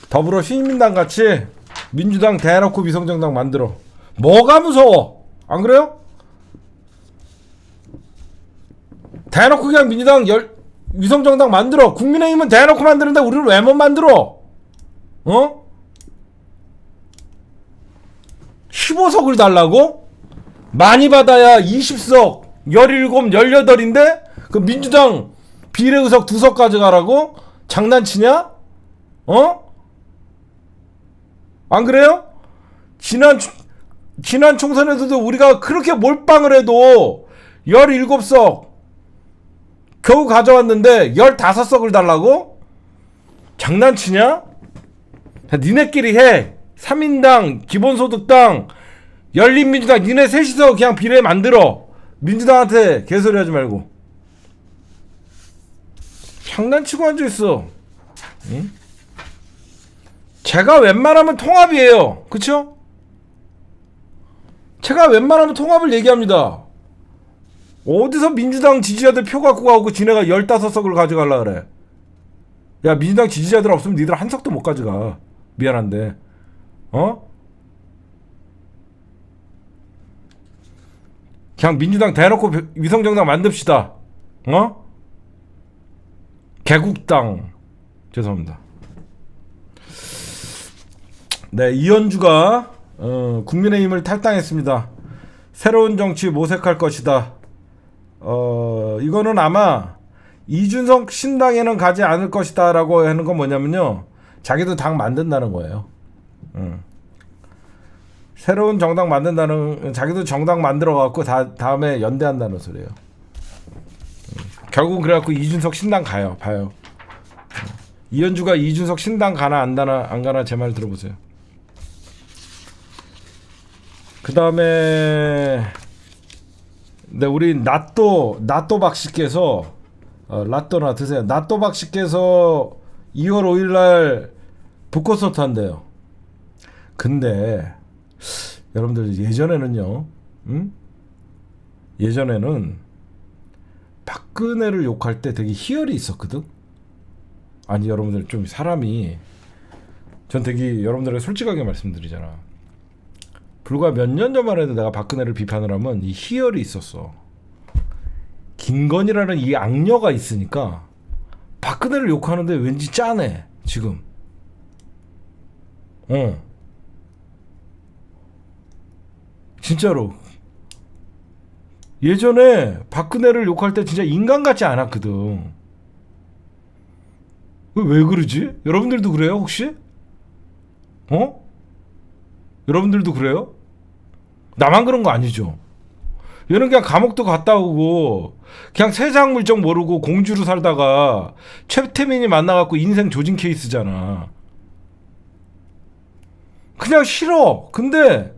더불어 시민당 같이 민주당 대놓고 위성정당 만들어. 뭐가 무서워? 안 그래요? 대놓고 그냥 민주당 위성정당 만들어. 국민의힘은 대놓고 만드는데 우리를 왜 못 만들어? 15석을 달라고? 많이 받아야 20석 17, 18인데 그 민주당 비례의석 2석 가져가라고? 장난치냐? 안 그래요? 지난 총선에서도 우리가 그렇게 몰빵을 해도 17석 겨우 가져왔는데 15석을 달라고? 장난치냐? 니네끼리 해. 3인당, 기본소득당, 열린민주당 니네 셋이서 그냥 비례 만들어. 민주당한테 개소리 하지 말고. 장난치고 앉아있어. 응? 제가 웬만하면 통합이에요. 그쵸? 제가 웬만하면 통합을 얘기합니다. 어디서 민주당 지지자들 표 갖고 가고 지네가 15석을 가져가려 그래. 야, 민주당 지지자들 없으면 니들 한 석도 못 가져가. 미안한데. 그냥 민주당 대놓고 위성정당 만듭시다. 개국당. 죄송합니다. 네, 이현주가 국민의힘을 탈당했습니다. 새로운 정치 모색할 것이다. 이거는 아마 이준석 신당에는 가지 않을 것이다 라고 하는 건 뭐냐면요, 자기도 당 만든다는 거예요. 새로운 정당 만든다는, 자기도 정당 만들어 갖고 다음에 연대한다는 소리예요. 결국 그래갖고 이준석 신당 가요. 봐요. 이현주가 이준석 신당 가나 안 가나 제 말 들어보세요. 그 다음에 네, 우리 나또 박씨께서 라또나 드세요. 나또 박씨께서 2월 5일 날 북콘서트 한대요. 근데 여러분들 예전에는요, 예전에는 박근혜를 욕할 때 되게 희열이 있었거든. 아니 여러분들 좀 사람이 전 되게 여러분들에게 솔직하게 말씀드리잖아. 불과 몇 년 전만 해도 내가 박근혜를 비판을 하면 이 희열이 있었어. 김건희라는 이 악녀가 있으니까 박근혜를 욕하는데 왠지 짠해 지금. 진짜로 예전에 박근혜를 욕할 때 진짜 인간 같지 않았거든. 왜 그러지? 여러분들도 그래요 혹시? 여러분들도 그래요? 나만 그런 거 아니죠? 얘는 그냥 감옥도 갔다 오고 그냥 세상 물정 모르고 공주로 살다가 최태민이 만나갖고 인생 조진 케이스잖아. 그냥 싫어. 근데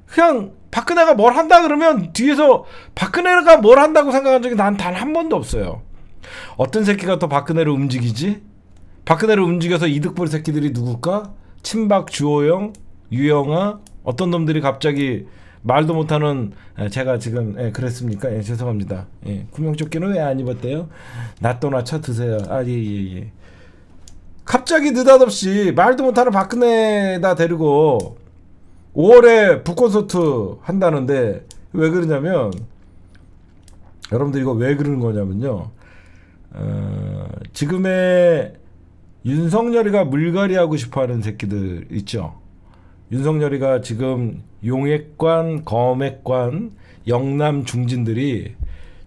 그냥 박근혜가 뭘 한다 그러면 뒤에서 박근혜가 뭘 한다고 생각한 적이 난 단 한 번도 없어요. 어떤 새끼가 또 박근혜를 움직이지? 박근혜를 움직여서 이득 볼 새끼들이 누굴까? 친박 주호영, 유영아, 어떤 놈들이 갑자기 말도 못하는 제가 지금 그랬습니까? 죄송합니다. 구명조끼는 왜 안 입었대요? 나또나 쳐 드세요. 예. 갑자기 느닷없이 말도 못하는 박근혜다 데리고 5월에 북콘서트 한다는데 왜 그러냐면 여러분들 이거 왜 그러는 거냐면요. 지금의 윤석열이가 물갈이하고 싶어하는 새끼들 있죠. 윤석열이가 지금 용액관, 검액관, 영남 중진들이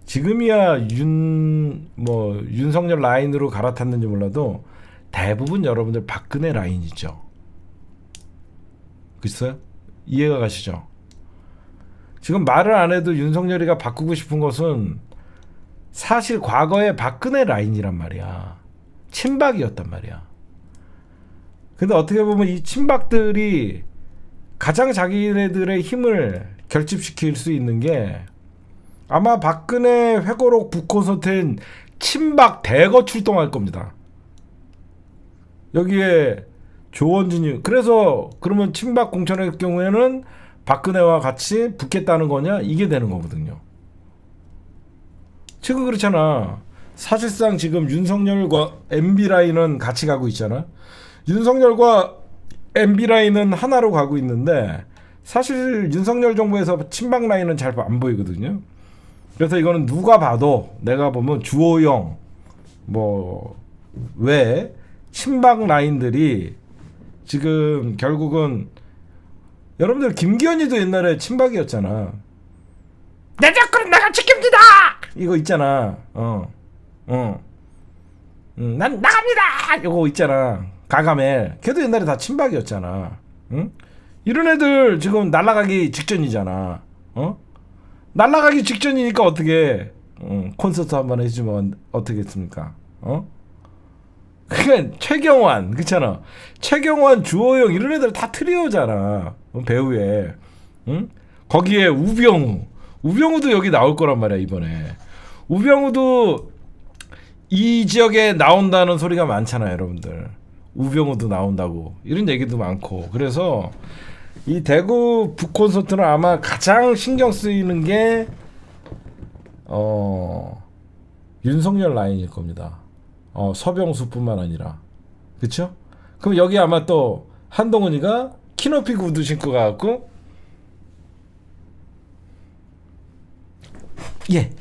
지금이야 윤석열 라인으로 갈아탔는지 몰라도 대부분 여러분들 박근혜 라인이죠. 글쎄요? 이해가 가시죠? 지금 말을 안 해도 윤석열이가 바꾸고 싶은 것은 사실 과거의 박근혜 라인이란 말이야. 친박이었단 말이야. 근데 어떻게 보면 이 친박들이 가장 자기네들의 힘을 결집시킬 수 있는 게 아마 박근혜 회고록 북콘서트엔 친박 대거 출동할 겁니다. 여기에 조원진이 그래서 그러면 친박 공천의 경우에는 박근혜와 같이 붙겠다는 거냐 이게 되는 거거든요. 지금 그렇잖아. 사실상 지금 윤석열과 MB 라인은 같이 가고 있잖아. 윤석열과 MB 라인은 하나로 가고 있는데 사실 윤석열 정부에서 친박 라인은 잘 안 보이거든요. 그래서 이거는 누가 봐도 내가 보면 주호영 외 친박 라인들이 지금 결국은 여러분들 김기현이도 옛날에 친박이었잖아. 내 정권은 내가 지킵니다. 이거 있잖아. 난 나갑니다. 이거 있잖아. 가가멜. 걔도 옛날에 다 친박이었잖아. 응? 이런 애들 지금 날아가기 직전이잖아. 날아가기 직전이니까 어떻게 콘서트 한번 해주면 어떻겠습니까? 그러니까 최경환 그렇잖아. 최경환, 주호영 이런 애들 다 트리오잖아. 배우에. 응? 거기에 우병우도 여기 나올 거란 말이야 이번에. 우병우도 이 지역에 나온다는 소리가 많잖아요 여러분들. 우병우도 나온다고 이런 얘기도 많고. 그래서 이 대구 북콘서트는 아마 가장 신경 쓰이는 게 윤석열 라인일 겁니다. 서병수뿐만 아니라. 그쵸? 그럼 여기 아마 또 한동훈이가 키높이 구두 신고 가갖고 예.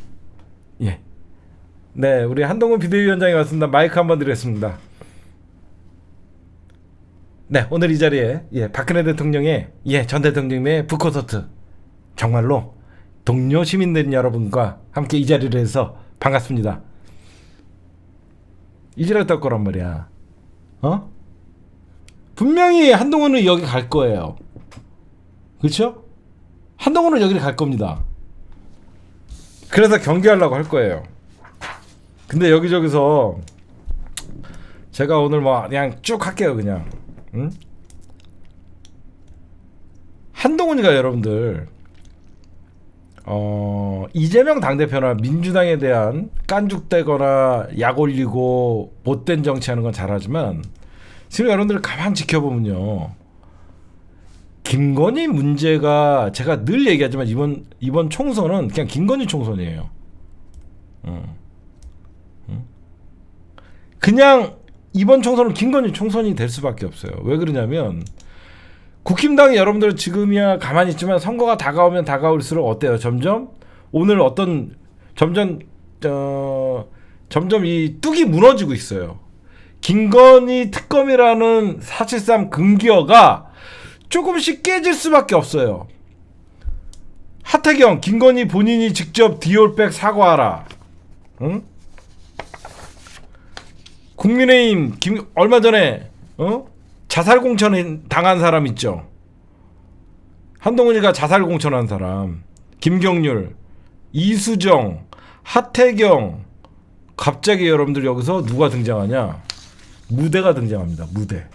네, 우리 한동훈 비대위원장이 왔습니다. 마이크 한번 드리겠습니다. 네, 오늘 이 자리에 박근혜 대통령의 전 대통령의 북콘서트 정말로 동료 시민들 여러분과 함께 이 자리를 해서 반갑습니다. 이지랄 떨 거란 말이야. 분명히 한동훈은 여기 갈 거예요. 그렇죠? 한동훈은 여기를 갈 겁니다. 그래서 경기하려고 할 거예요. 근데 여기저기서 제가 오늘 그냥 쭉 할게요. 그냥 한동훈이가 여러분들 이재명 당대표나 민주당에 대한 깐죽대거나 약 올리고 못된 정치하는 건 잘하지만 지금 여러분들 가만 지켜보면요. 김건희 문제가 제가 늘 얘기하지만 이번 총선은 그냥 김건희 총선이에요. 그냥 이번 총선은 김건희 총선이 될 수밖에 없어요. 왜 그러냐면 국힘당이 여러분들 지금이야 가만히 있지만 선거가 다가오면 다가올수록 어때요? 점점 오늘 점점 이 뚝이 무너지고 있어요. 김건희 특검이라는 사실상 근기어가 조금씩 깨질 수밖에 없어요. 하태경, 김건희 본인이 직접 디올백 사과하라. 응? 국민의힘 얼마 전에 자살 공천 당한 사람 있죠. 한동훈이가 자살 공천한 사람. 김경률, 이수정, 하태경. 갑자기 여러분들 여기서 누가 등장하냐? 무대가 등장합니다. 무대.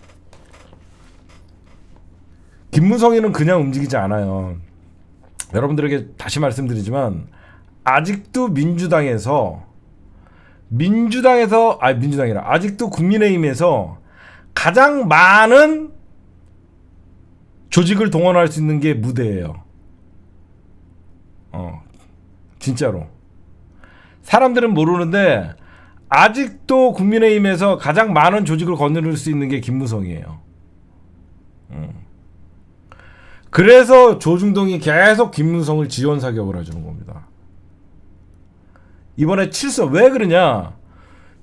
김무성이는 그냥 움직이지 않아요. 여러분들에게 다시 말씀드리지만 아직도 아직도 국민의힘에서 가장 많은 조직을 동원할 수 있는 게 무대예요. 진짜로. 사람들은 모르는데 아직도 국민의힘에서 가장 많은 조직을 거느릴 수 있는 게 김무성이에요. 그래서 조중동이 계속 김무성을 지원 사격을 해주는 겁니다. 이번에 7선 왜 그러냐?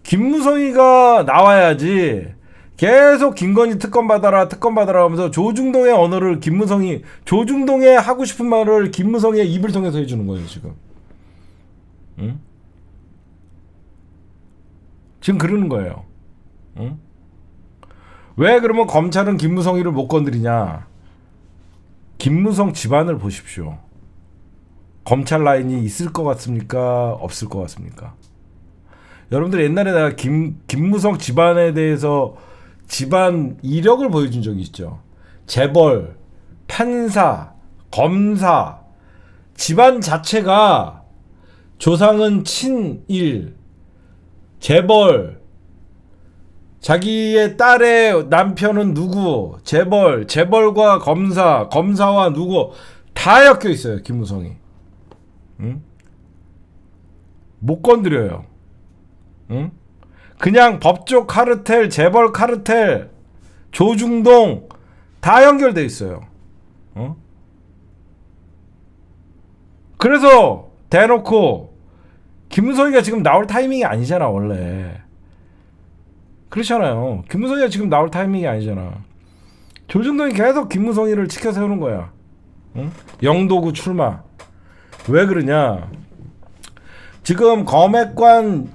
김무성이가 나와야지 계속 김건희 특검 받아라 하면서 조중동의 언어를 조중동의 하고 싶은 말을 김무성의 입을 통해서 해주는 거예요 지금. 응? 지금 그러는 거예요. 응? 왜 그러면 검찰은 김무성이를 못 건드리냐? 김무성 집안을 보십시오. 검찰 라인이 있을 것 같습니까? 없을 것 같습니까? 여러분들 옛날에 내가 김무성 집안에 대해서 집안 이력을 보여준 적이 있죠. 재벌, 판사, 검사, 집안 자체가 조상은 친일, 재벌, 자기의 딸의 남편은 누구, 재벌과 검사와 누구 다 엮여 있어요. 김무성이. 응? 못 건드려요. 응? 그냥 법조 카르텔, 재벌 카르텔, 조중동 다 연결돼 있어요. 그래서 대놓고 김무성이가 지금 나올 타이밍이 아니잖아 원래. 그렇잖아요. 김무성이가 지금 나올 타이밍이 아니잖아. 조중동이 계속 김무성이를 치켜 세우는 거야. 응? 영도구 출마. 왜 그러냐? 지금 검핵관,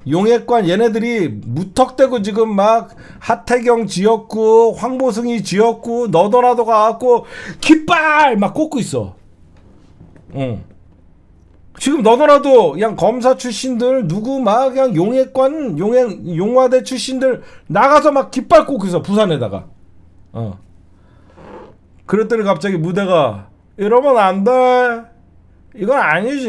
용핵관 얘네들이 무턱대고 지금 막 하태경 지었고 황보승이 지었고 너도나도 가갖고 깃발 막 꽂고 있어. 지금 너도나도 그냥 검사 출신들 누구 막 그냥 용핵관 용화대 출신들 나가서 막 깃발 꽂고 있어 부산에다가. 그랬더니 갑자기 무대가 이러면 안 돼. 이건 아니지.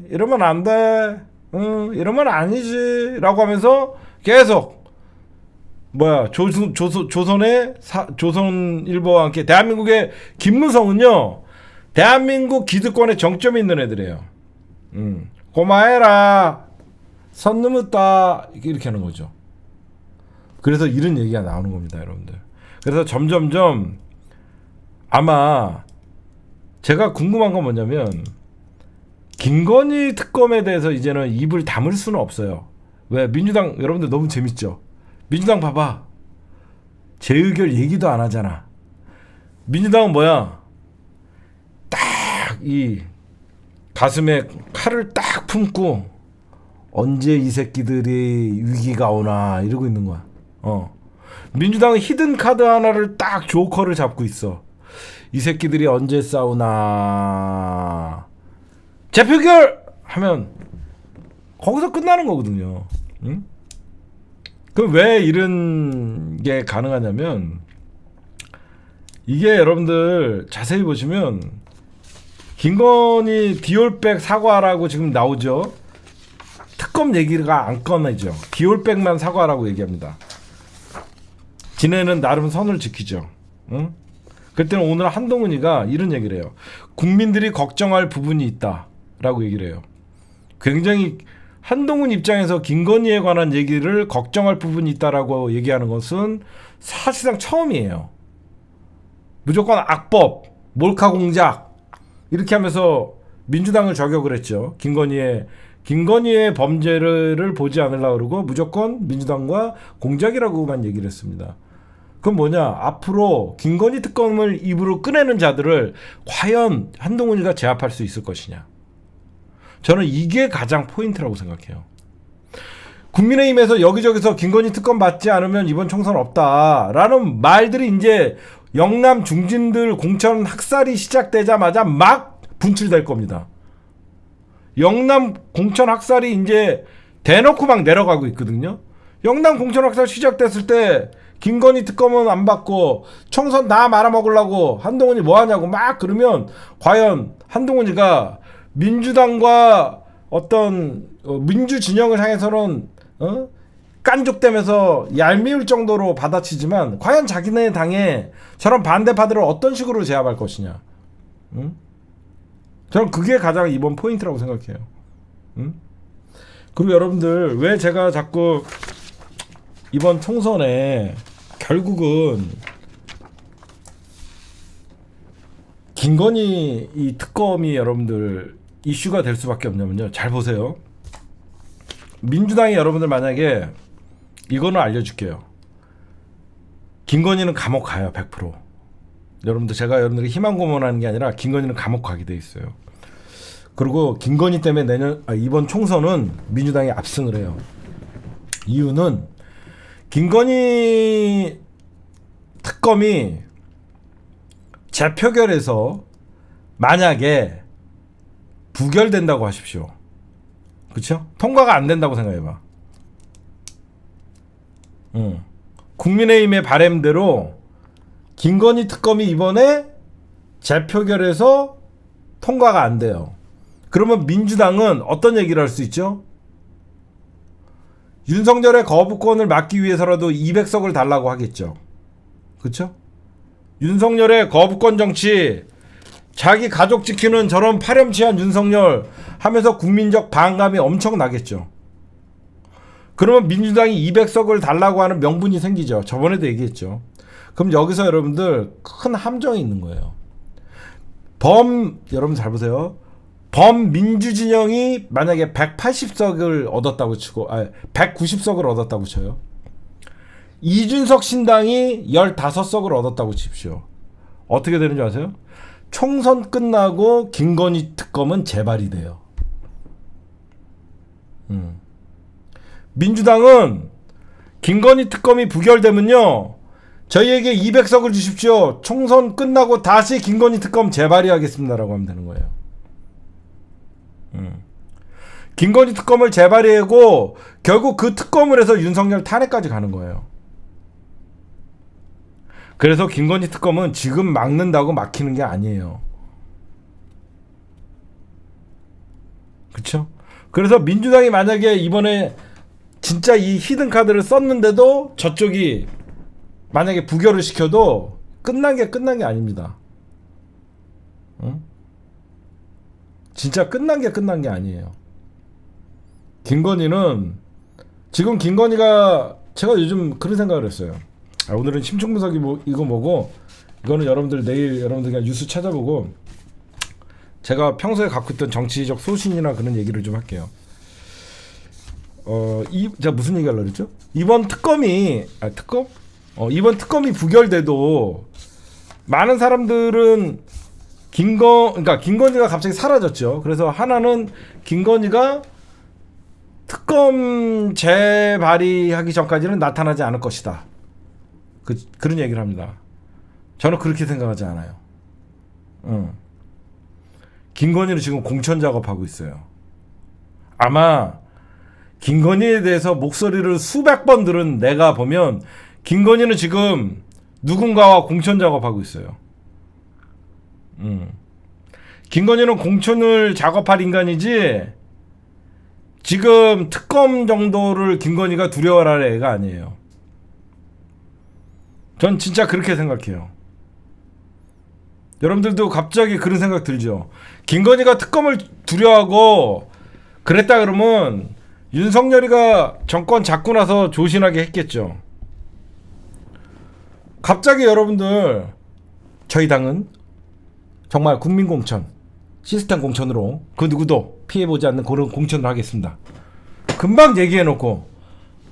이러면 안 돼. 이러면 아니지. 라고 하면서 계속 조선일보와 함께 대한민국의 김무성은요. 대한민국 기득권에 정점이 있는 애들이에요. 고마해라. 선 넘었다. 이렇게 하는 거죠. 그래서 이런 얘기가 나오는 겁니다, 여러분들. 그래서 점점점 아마 제가 궁금한 건 뭐냐면 김건희 특검에 대해서 이제는 입을 다물 수는 없어요. 왜? 민주당 여러분들 너무 재밌죠? 민주당 봐봐. 재의결 얘기도 안 하잖아. 민주당은 뭐야? 딱 이 가슴에 칼을 딱 품고 언제 이 새끼들이 위기가 오나 이러고 있는 거야. 민주당은 히든 카드 하나를 딱 조커를 잡고 있어. 이 새끼들이 언제 싸우나. 재표결 하면 거기서 끝나는 거거든요. 응? 그럼 왜 이런 게 가능하냐면 이게 여러분들 자세히 보시면 김건희 디올백 사과라고 지금 나오죠. 특검 얘기가 안 꺼내죠. 디올백만 사과라고 얘기합니다. 지네는 나름 선을 지키죠. 응? 그때는 오늘 한동훈이가 이런 얘기를 해요. 국민들이 걱정할 부분이 있다라고 얘기를 해요. 굉장히 한동훈 입장에서 김건희에 관한 얘기를 걱정할 부분이 있다라고 얘기하는 것은 사실상 처음이에요. 무조건 악법, 몰카 공작 이렇게 하면서 민주당을 저격을 했죠. 김건희의 범죄를 보지 않으려고 그러고 무조건 민주당과 공작이라고만 얘기를 했습니다. 그럼 뭐냐? 앞으로 김건희 특검을 입으로 꺼내는 자들을 과연 한동훈이가 제압할 수 있을 것이냐? 저는 이게 가장 포인트라고 생각해요. 국민의힘에서 여기저기서 김건희 특검 받지 않으면 이번 총선 없다라는 말들이 이제 영남 중진들 공천 학살이 시작되자마자 막 분출될 겁니다. 영남 공천 학살이 이제 대놓고 막 내려가고 있거든요. 영남 공천 학살 시작됐을 때 김건희 특검은 안 받고 총선 다 말아먹으려고 한동훈이 뭐하냐고 막 그러면 과연 한동훈이가 민주당과 어떤 민주 진영을 향해서는 깐족되면서 얄미울 정도로 받아치지만 과연 자기네 당에 저런 반대파들을 어떤 식으로 제압할 것이냐. 응? 저는 그게 가장 이번 포인트라고 생각해요. 응? 그리고 여러분들 왜 제가 자꾸 이번 총선에 결국은 김건희 이 특검이 여러분들 이슈가 될 수밖에 없냐면요. 잘 보세요. 민주당이 여러분들 만약에 이거는 알려줄게요. 김건희는 감옥 가요. 100%. 여러분들 제가 여러분들이 희망 고문하는 게 아니라 김건희는 감옥 가게 돼 있어요. 그리고 김건희 때문에 이번 총선은 민주당이 압승을 해요. 이유는 김건희 특검이 재표결에서 만약에 부결된다고 하십시오. 그렇죠? 통과가 안 된다고 생각해봐. 국민의힘의 바람대로 김건희 특검이 이번에 재표결에서 통과가 안 돼요. 그러면 민주당은 어떤 얘기를 할 수 있죠? 윤석열의 거부권을 막기 위해서라도 200석을 달라고 하겠죠. 그렇죠? 윤석열의 거부권 정치, 자기 가족 지키는 저런 파렴치한 윤석열 하면서 국민적 반감이 엄청 나겠죠. 그러면 민주당이 200석을 달라고 하는 명분이 생기죠. 저번에도 얘기했죠. 그럼 여기서 여러분들 큰 함정이 있는 거예요. 여러분 잘 보세요. 범민주진영이 만약에 180석을 얻었다고 치고 190석을 얻었다고 쳐요. 이준석 신당이 15석을 얻었다고 칩시오. 어떻게 되는지 아세요? 총선 끝나고 김건희 특검은 재발이 돼요. 민주당은 김건희 특검이 부결되면요, 저희에게 200석을 주십시오. 총선 끝나고 다시 김건희 특검 재발이 하겠습니다라고 하면 되는 거예요. 김건희 특검을 재발이하고 결국 그 특검을 해서 윤석열 탄핵까지 가는 거예요. 그래서 김건희 특검은 지금 막는다고 막히는 게 아니에요. 그렇죠? 그래서 민주당이 만약에 이번에 진짜 이 히든카드를 썼는데도 저쪽이 만약에 부결을 시켜도 끝난 게 아닙니다. 응? 진짜 끝난 게 아니에요. 김건희는 지금 김건희가 제가 요즘 그런 생각을 했어요. 오늘은 심층 분석이 이거 뭐고 이거는 여러분들 내일 여러분들 그냥 뉴스 찾아보고 제가 평소에 갖고 있던 정치적 소신이나 그런 얘기를 좀 할게요. 제가 무슨 얘기 하려고 그랬죠? 이번 특검이 이번 특검이 부결돼도 많은 사람들은 그러니까 김건희가 갑자기 사라졌죠. 그래서 하나는 김건희가 특검 재발의하기 전까지는 나타나지 않을 것이다. 그런 얘기를 합니다. 저는 그렇게 생각하지 않아요. 김건희는 지금 공천 작업하고 있어요. 아마 김건희에 대해서 목소리를 수백 번 들은 내가 보면 김건희는 지금 누군가와 공천 작업하고 있어요. 김건희는 공천을 작업할 인간이지 지금 특검 정도를 김건희가 두려워할 애가 아니에요. 전 진짜 그렇게 생각해요. 여러분들도 갑자기 그런 생각 들죠? 김건희가 특검을 두려워하고 그랬다 그러면 윤석열이가 정권 잡고 나서 조신하게 했겠죠. 갑자기 여러분들 저희 당은 정말 국민공천 시스템 공천으로 그 누구도 피해보지 않는 그런 공천을 하겠습니다. 금방 얘기해놓고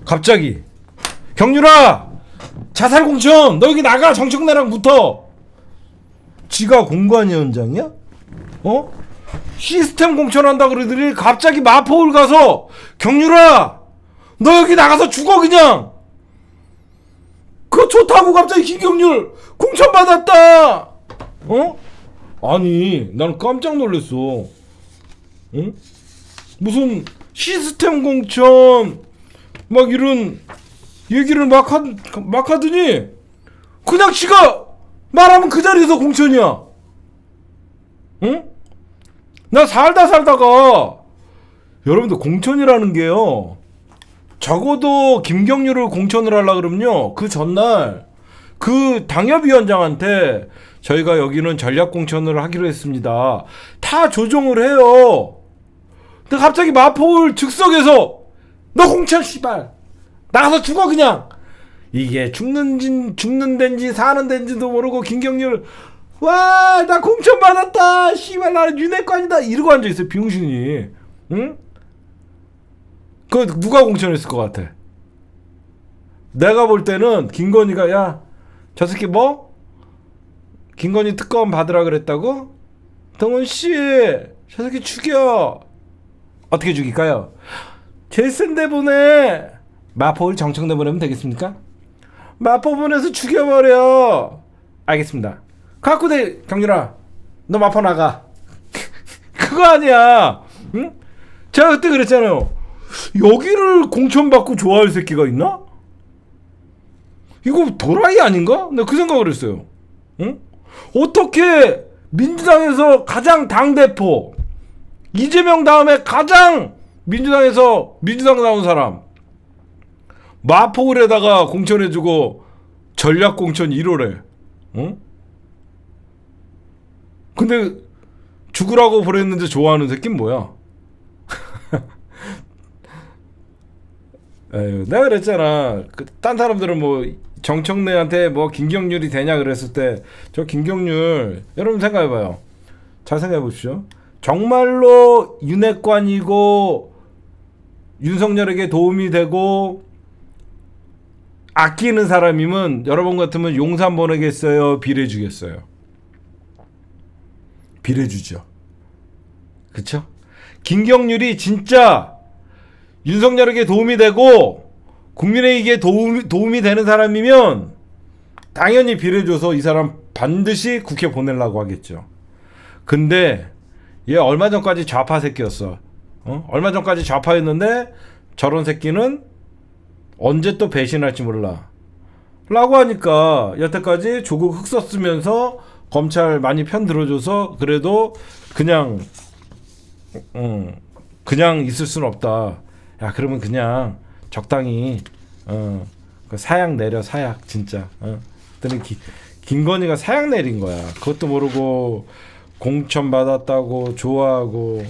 갑자기 경률아 자살 공천 너 여기 나가 정청래랑 붙어. 지가 공관위원장이야? 시스템 공천한다 그러더니 갑자기 마포울 가서 경률아 너 여기 나가서 죽어 그냥. 그거 좋다고 갑자기 김경률 공천 받았다. 아니 나는 깜짝 놀랐어. 무슨 시스템 공천 막 이런 얘기를 막 하더니 그냥 지가 말하면 그 자리에서 공천이야. 나 살다가 여러분들 공천이라는 게요 적어도 김경률을 공천을 하려고 그러면요 그 전날 그 당협위원장한테 저희가 여기는 전략 공천을 하기로 했습니다 다 조정을 해요. 근데 갑자기 마포울 즉석에서 너 공천 씨발 나가서 죽어 그냥. 이게 죽는 덴지 사는 덴지도 모르고 김경률 와 나 공천 받았다 씨발 나는 윤핵관이다 이러고 앉아있어요 병신이. 응? 그 누가 공천했을 것 같아? 내가 볼 때는 김건희가 야 저 새끼 뭐? 김건희 특검 받으라 그랬다고? 동훈씨 저 새끼 죽여. 어떻게 죽일까요? 제일센데 보내. 마포를 정청래 보내면 되겠습니까? 마포 보내서 죽여버려. 알겠습니다. 갖고 대 경률아 너 마포 나가. 그거 아니야. 응? 제가 그때 그랬잖아요. 여기를 공천받고 좋아할 새끼가 있나? 이거 도라이 아닌가? 내가 그 생각을 했어요. 응? 어떻게 민주당에서 가장 당대표 이재명 다음에 가장 민주당에서 민주당 나온 사람 마포울에다가 공천해주고 전략 공천 1호래. 응? 근데 죽으라고 보냈는데 좋아하는 새끼는 뭐야? 에휴, 내가 그랬잖아. 딴 사람들은 뭐 정청래한테 뭐 김경률이 되냐 그랬을 때 저 김경률 여러분 생각해봐요. 잘 생각해보십시오. 정말로 윤핵관이고 윤석열에게 도움이 되고 아끼는 사람이면 여러분 같으면 용산 보내겠어요? 비례 주겠어요? 비례 주죠. 그쵸? 김경률이 진짜 윤석열에게 도움이 되고 국민에게 도움이 되는 사람이면 당연히 비례 줘서 이 사람 반드시 국회 보내려고 하겠죠. 근데 얘 얼마 전까지 좌파 새끼였어. 얼마 전까지 좌파였는데 저런 새끼는 언제 또 배신할지 몰라 라고 하니까 여태까지 조국 흑 썼으면서 검찰 많이 편 들어줘서 그래도 그냥 있을 순 없다. 야 그러면 그냥 적당히 그 사약 내려 사약 진짜. 그랬더니 김건희가 사약 내린 거야. 그것도 모르고 공천 받았다고 좋아하고.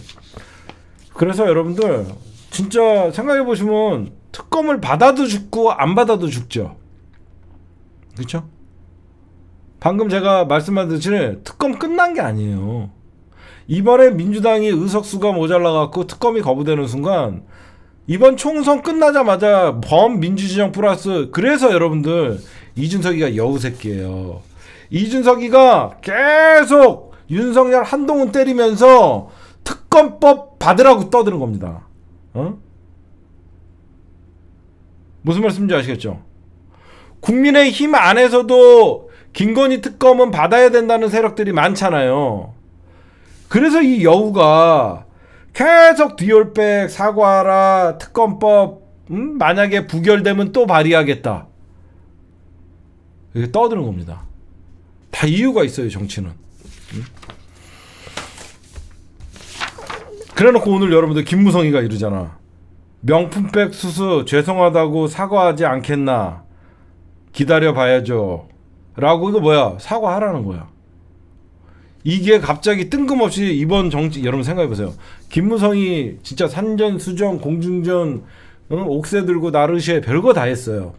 그래서 여러분들 진짜 생각해 보시면 특검을 받아도 죽고 안 받아도 죽죠. 그렇죠? 방금 제가 말씀하듯이 특검 끝난 게 아니에요. 이번에 민주당이 의석수가 모자라갖고 특검이 거부되는 순간 이번 총선 끝나자마자 범민주진영 플러스 그래서 여러분들 이준석이가 여우새끼예요. 이준석이가 계속 윤석열 한동훈 때리면서 특검법 받으라고 떠드는 겁니다. 무슨 말씀인지 아시겠죠? 국민의힘 안에서도 김건희 특검은 받아야 된다는 세력들이 많잖아요. 그래서 이 여우가 계속 디올백 사과하라 특검법 만약에 부결되면 또 발의하겠다 이렇게 떠드는 겁니다. 다 이유가 있어요. 정치는. 그래놓고 오늘 여러분들 김무성이가 이러잖아. 명품백 수수 죄송하다고 사과하지 않겠나. 기다려봐야죠. 라고. 이거 뭐야? 사과하라는 거야. 이게 갑자기 뜬금없이 이번 정치, 여러분 생각해보세요. 김무성이 진짜 산전수전 공중전 옥새 들고 나르시에 별거 다 했어요.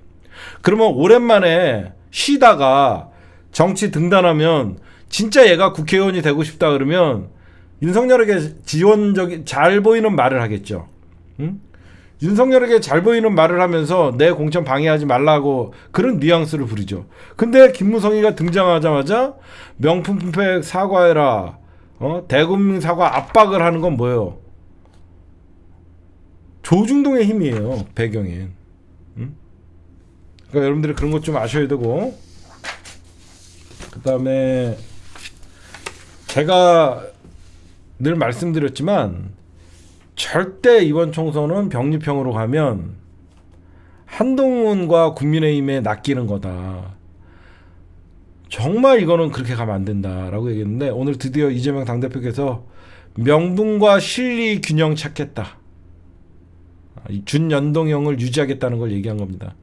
그러면 오랜만에 쉬다가 정치 등단하면 진짜 얘가 국회의원이 되고 싶다 그러면 윤석열에게 지원적인 잘 보이는 말을 하겠죠. 응? 윤석열에게 잘 보이는 말을 하면서 내 공천 방해하지 말라고 그런 뉘앙스를 부리죠. 근데 김무성이가 등장하자마자 명품백 사과해라. 대국민 사과 압박을 하는 건 뭐예요? 조중동의 힘이에요. 배경엔. 응? 그러니까 여러분들이 그런 것 좀 아셔야 되고, 그 다음에 제가 늘 말씀드렸지만 절대 이번 총선은 병립형으로 가면 한동훈과 국민의힘에 낚이는 거다. 정말 이거는 그렇게 가면 안 된다라고 얘기했는데 오늘 드디어 이재명 당대표께서 명분과 실리 균형 찾겠다. 준연동형을 유지하겠다는 걸 얘기한 겁니다.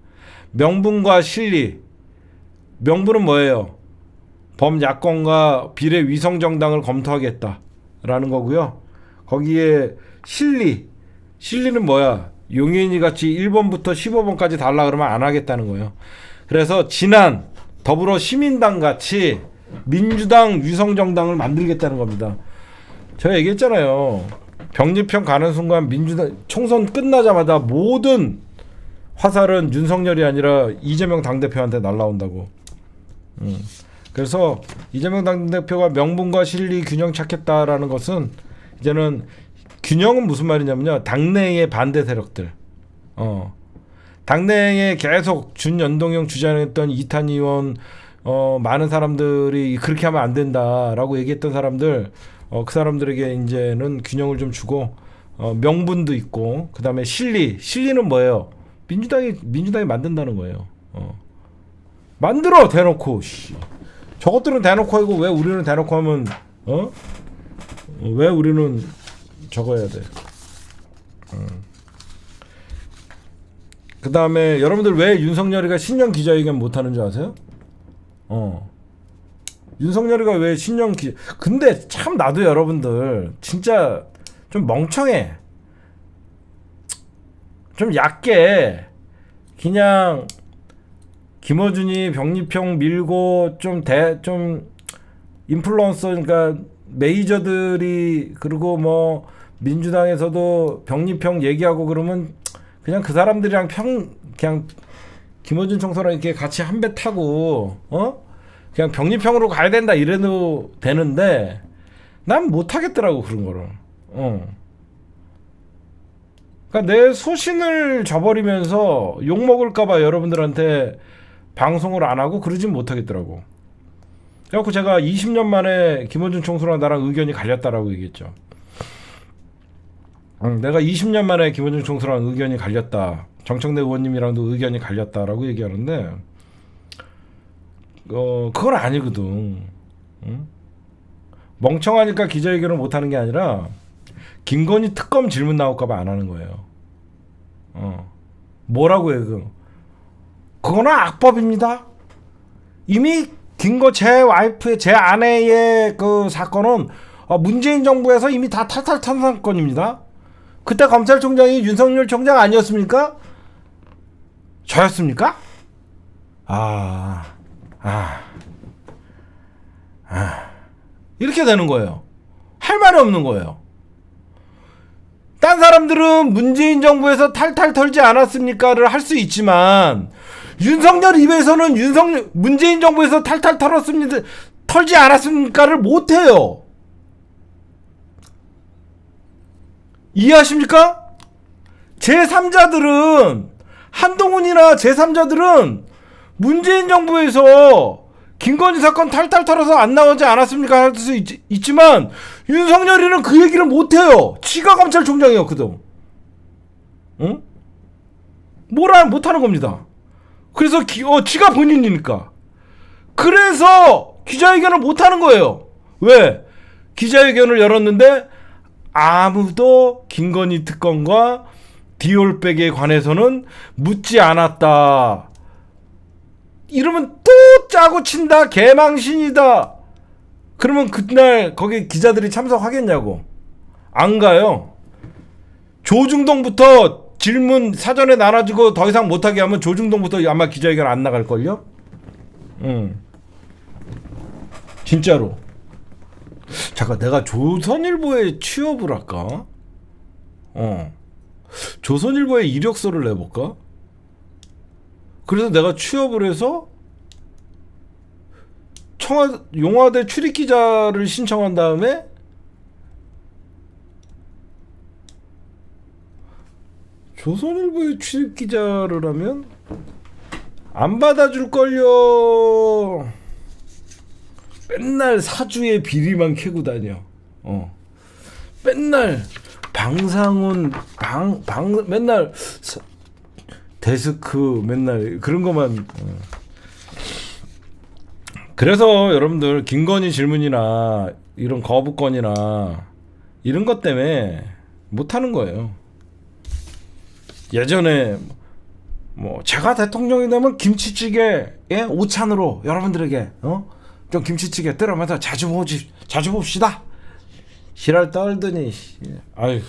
명분과 실리. 명분은 뭐예요? 범야권과 비례 위성정당을 검토하겠다라는 거고요. 거기에 실리는 뭐야? 용인이 같이 1번부터 15번까지 달라 그러면 안 하겠다는 거예요. 그래서 지난 더불어 시민당 같이 민주당 위성정당을 만들겠다는 겁니다. 제가 얘기했잖아요. 병립형 가는 순간 민주당 총선 끝나자마자 모든 화살은 윤석열이 아니라 이재명 당대표한테 날라온다고. 그래서 이재명 당대표가 명분과 실리 균형 찾겠다라는 것은 이제는 균형은 무슨 말이냐면요. 당내의 반대 세력들. 당내에 계속 준연동형 주장했던 이탄 의원, 많은 사람들이 그렇게 하면 안 된다라고 얘기했던 사람들, 그 사람들에게 이제는 균형을 좀 주고, 명분도 있고, 그 다음에 실리는 뭐예요? 민주당이 만든다는 거예요. 만들어, 대놓고. 저것들은 대놓고 하고, 왜 우리는 대놓고 하면, 왜 우리는 저거 해야 돼? 그 다음에 여러분들 왜 윤석열이가 신년 기자회견 못하는 줄 아세요? 윤석열이가 왜 신년 근데 참 나도 여러분들 진짜 좀 멍청해. 좀 얕게 그냥 김어준이 병립형 밀고 좀 인플루언서, 그러니까 메이저들이, 그리고 뭐 민주당에서도 병립형 얘기하고 그러면 그냥 그 사람들이랑 그냥 김어준 총수랑 이렇게 같이 한 배 타고 그냥 병립형으로 가야 된다 이래도 되는데 난 못하겠더라고 그런 거를. 그러니까 내 소신을 저버리면서 욕 먹을까봐 여러분들한테 방송을 안 하고 그러진 못하겠더라고. 그래갖고 제가 20년 만에 김어준 총수랑 나랑 의견이 갈렸다라고 얘기했죠. 내가 20년 만에 김어준 총수랑 의견이 갈렸다. 정청래 의원님이랑도 의견이 갈렸다라고 얘기하는데 그건 아니거든. 멍청하니까 기자회견을 못하는 게 아니라 김건희 특검 질문 나올까봐 안 하는 거예요. 뭐라고 해요? 그거는 악법입니다. 이미 제 와이프의, 제 아내의 그 사건은 문재인 정부에서 이미 다 탈탈 턴 사건입니다. 그때 검찰총장이 윤석열 총장 아니었습니까? 저였습니까? 이렇게 되는 거예요. 할 말이 없는 거예요. 딴 사람들은 문재인 정부에서 탈탈 털지 않았습니까를 할 수 있지만 윤석열 입에서는 문재인 정부에서 탈탈 털지 않았습니까를 못해요. 이해하십니까? 제3자들은, 한동훈이나 제3자들은 문재인 정부에서 김건희 사건 탈탈 털어서 안 나오지 않았습니까 할 수 있지만 윤석열이는 그 얘기를 못해요. 지가 검찰총장이었거든. 응? 못하는 겁니다. 그래서 지가 본인이니까. 그래서 기자회견을 못하는 거예요. 왜? 기자회견을 열었는데 아무도 김건희 특검과 디올백에 관해서는 묻지 않았다. 이러면 또 짜고 친다. 개망신이다. 그러면 그날 거기 기자들이 참석하겠냐고. 안 가요. 조중동부터 질문 사전에 나눠주고 더 이상 못하게 하면 조중동부터 아마 기자회견 안 나갈걸요? 진짜로. 잠깐, 내가 조선일보에 취업을 할까? 조선일보에 이력서를 내볼까? 그래서 내가 취업을 해서 용화대 출입기자를 신청한 다음에 조선일보에 출입기자를 하면 안 받아줄걸요. 맨날 사주의 비리만 캐고 다녀. 맨날 방상훈 맨날 데스크 맨날 그런 것만. 그래서 여러분들 김건희 질문이나 이런 거부권이나 이런 것 때문에 못하는 거예요. 예전에 뭐 제가 대통령이 되면 김치찌개 오찬으로 여러분들에게 좀 김치찌개 뜨려면서 자주 봅시다. 지랄 떨더니 아유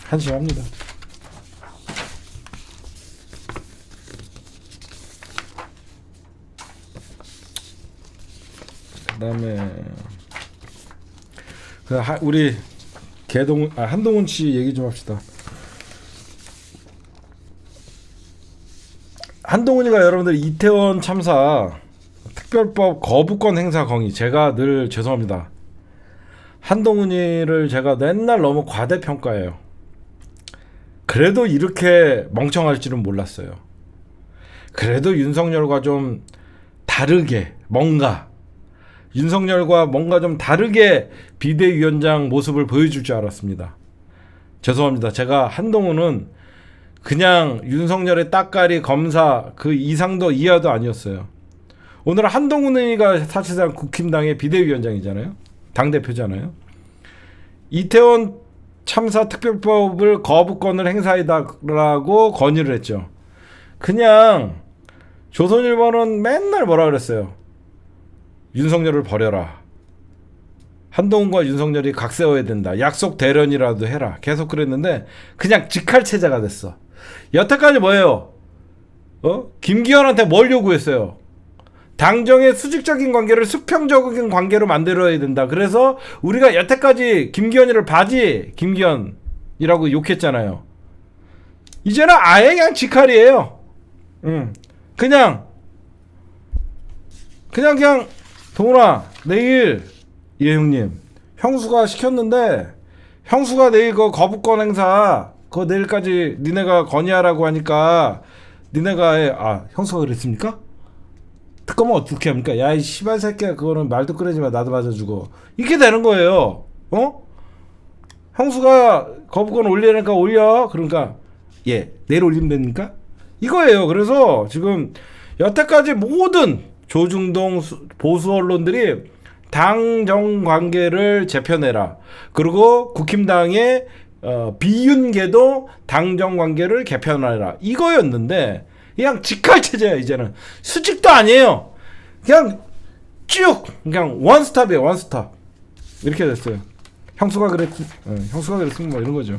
한심합니다. 그다음에 우리 한동훈 씨 얘기 좀 합시다. 한동훈이가 여러분들 이태원 참사 특별법 거부권 행사 건의, 제가 늘 죄송합니다. 한동훈이를 제가 맨날 너무 과대평가해요. 그래도 이렇게 멍청할 줄은 몰랐어요. 그래도 윤석열과 좀 다르게 윤석열과 뭔가 좀 다르게 비대위원장 모습을 보여줄 줄 알았습니다. 죄송합니다. 제가 한동훈은 그냥 윤석열의 따까리 검사 그 이상도 이하도 아니었어요. 오늘 한동훈이가 사실상 국힘당의 비대위원장이잖아요. 당대표잖아요. 이태원 참사 특별법을 거부권을 행사해달라고 건의를 했죠. 그냥 조선일보는 맨날 뭐라 그랬어요. 윤석열을 버려라. 한동훈과 윤석열이 각 세워야 된다. 약속 대련이라도 해라. 계속 그랬는데 그냥 직할체제가 됐어. 여태까지 뭐예요? 김기현한테 뭘 요구했어요? 당정의 수직적인 관계를 수평적인 관계로 만들어야 된다. 그래서 우리가 여태까지 김기현이를 바지 김기현이라고 욕했잖아요. 이제는 아예 그냥 직할이에요. 그냥 동훈아, 내일 형님 형수가 시켰는데 형수가 내일 그 거부권 행사 그거 내일까지 니네가 건의하라고 하니까 니네가 형수가 그랬습니까? 특검은 어떻게 합니까? 야, 이 씨발 새끼야, 그거는 말도 꺼내지 마. 나도 맞아주고 이렇게 되는 거예요. 형수가 거부권 올리니까 올려. 그러니까 내일 올리면 됩니까? 이거예요. 그래서 지금 여태까지 모든 조중동 보수 언론들이 당정 관계를 재편해라. 그리고 국힘당의 비윤계도 당정 관계를 개편하라. 이거였는데 그냥 직할체제야. 이제는 수직도 아니에요. 그냥 쭉 그냥 원스톱이에요. 원스톱. 이렇게 됐어요. 형수가 그랬으면 뭐 이런 거죠.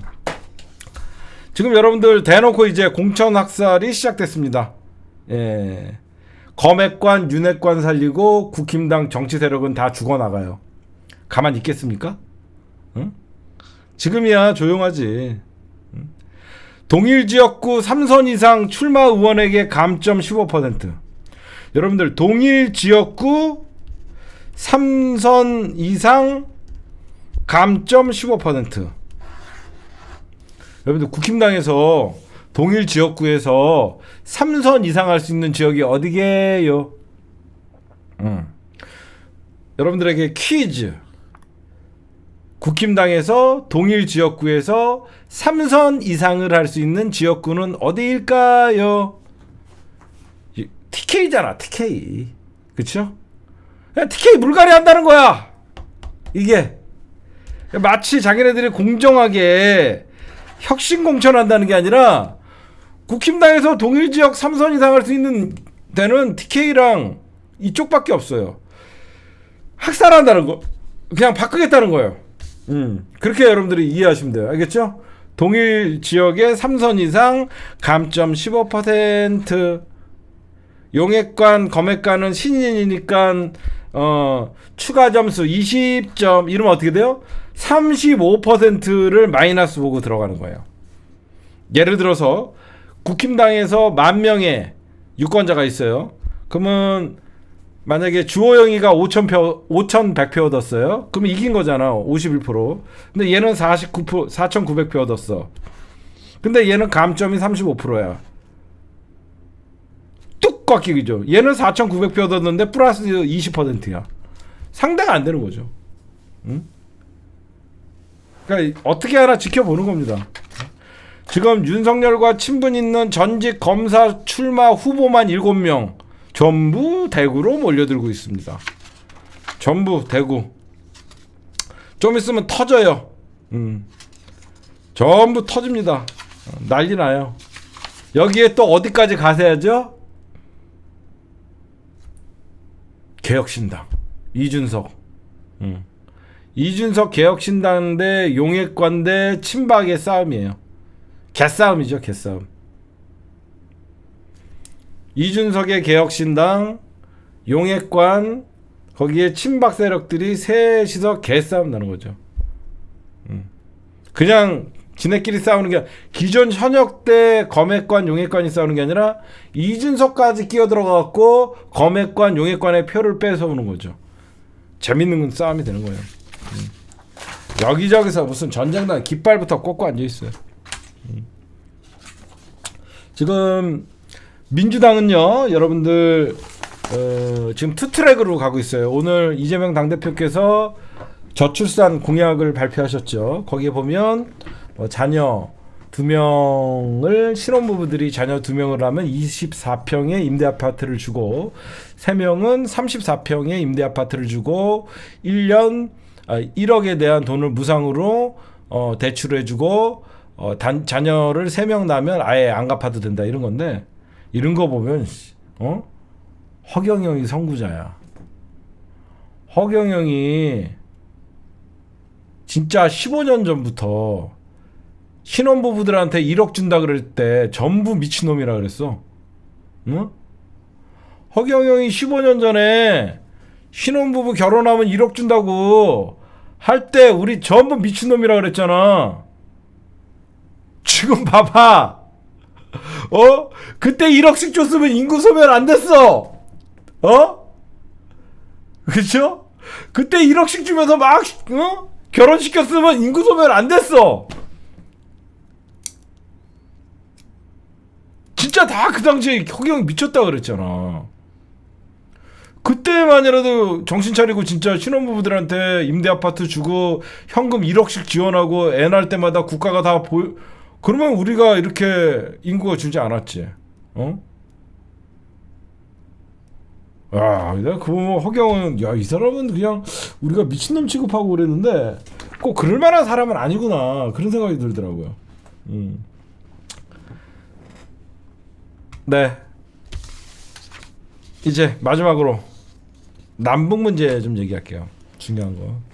지금 여러분들 대놓고 이제 공천 학살이 시작됐습니다. 검핵관, 윤핵관 살리고 국힘당 정치 세력은 다 죽어나가요. 가만히 있겠습니까? 응? 지금이야 조용하지. 동일 지역구 3선 이상 출마 의원에게 감점 15%. 여러분들 동일 지역구 3선 이상 감점 15%. 여러분들 국힘당에서 동일 지역구에서 3선 이상 할 수 있는 지역이 어디게요? 여러분들에게 퀴즈. 국힘당에서 동일 지역구에서 3선 이상을 할 수 있는 지역구는 어디일까요? TK잖아, TK. 그쵸? TK 물갈이 한다는 거야. 이게 마치 자기네들이 공정하게 혁신 공천한다는 게 아니라 국힘당에서 동일 지역 3선 이상 할 수 있는 데는 TK랑 이쪽밖에 없어요. 학살한다는 거. 그냥 바꾸겠다는 거예요. 그렇게 여러분들이 이해하시면 돼요. 알겠죠? 동일 지역에 3선 이상 감점 15%, 용액관, 검액관은 신인이니까 추가 점수 20점 이러면 어떻게 돼요? 35%를 마이너스 보고 들어가는 거예요. 예를 들어서 국힘당에서 10,000명의 유권자가 있어요. 그러면 만약에 주호영이가 5,100표 얻었어요. 그러면 이긴 거잖아. 51%. 근데 얘는 49%, 4,900표 얻었어. 근데 얘는 감점이 35%야. 뚝 꺾이죠. 얘는 4,900표 얻었는데 플러스 20%야. 상대가 안 되는 거죠. 응? 그러니까 어떻게 하나 지켜보는 겁니다. 지금 윤석열과 친분 있는 전직 검사 출마 후보만 7명 전부 대구로 몰려들고 있습니다. 전부 대구. 좀 있으면 터져요. 전부 터집니다. 난리 나요. 여기에 또 어디까지 가세야죠? 개혁신당 이준석. 이준석 개혁신당 대 용액관 대 친박의 싸움이에요. 개싸움이죠. 개싸움. 이준석의 개혁신당, 용액관, 거기에 친박 세력들이 셋이서 개싸움 나는 거죠. 그냥 지네끼리 싸우는 게, 기존 현역 때 검액관, 용액관이 싸우는 게 아니라 이준석까지 끼어들어가갖고 검액관, 용액관의 표를 뺏어오는 거죠. 재밌는 싸움이 되는 거예요. 여기저기서 무슨 전쟁단 깃발부터 꽂고 앉아있어요. 지금 민주당은요, 여러분들 지금 투트랙으로 가고 있어요. 오늘 이재명 당대표께서 저출산 공약을 발표하셨죠. 거기에 보면 자녀 2명을, 신혼부부들이 자녀 2명을 하면 24평의 임대아파트를 주고, 3명은 34평의 임대아파트를 주고 1억에 대한 돈을 무상으로 대출해주고, 자녀를 3명 낳으면 아예 안 갚아도 된다, 이런 건데, 이런 거 보면 허경영이 선구자야. 허경영이 진짜 15년 전부터 신혼부부들한테 1억 준다 그럴 때 전부 미친놈이라 그랬어. 응? 허경영이 15년 전에 신혼부부 결혼하면 1억 준다고 할 때 우리 전부 미친놈이라 그랬잖아. 지금 봐봐. 그때 1억씩 줬으면 인구 소멸 안 됐어. 그쵸? 그때 1억씩 주면서 막 결혼시켰으면 인구 소멸 안 됐어. 진짜 다 그 당시에 허경영 미쳤다 그랬잖아. 그때만이라도 정신 차리고 진짜 신혼부부들한테 임대아파트 주고 현금 1억씩 지원하고 애 낳을 때마다 국가가 다 그러면 우리가 이렇게 인구가 줄지 않았지. 내가 그 허경은, 이 사람은 그냥 우리가 미친놈 취급하고 그랬는데 꼭 그럴 만한 사람은 아니구나, 그런 생각이 들더라고요. 네. 이제 마지막으로 남북 문제 좀 얘기할게요. 중요한 거.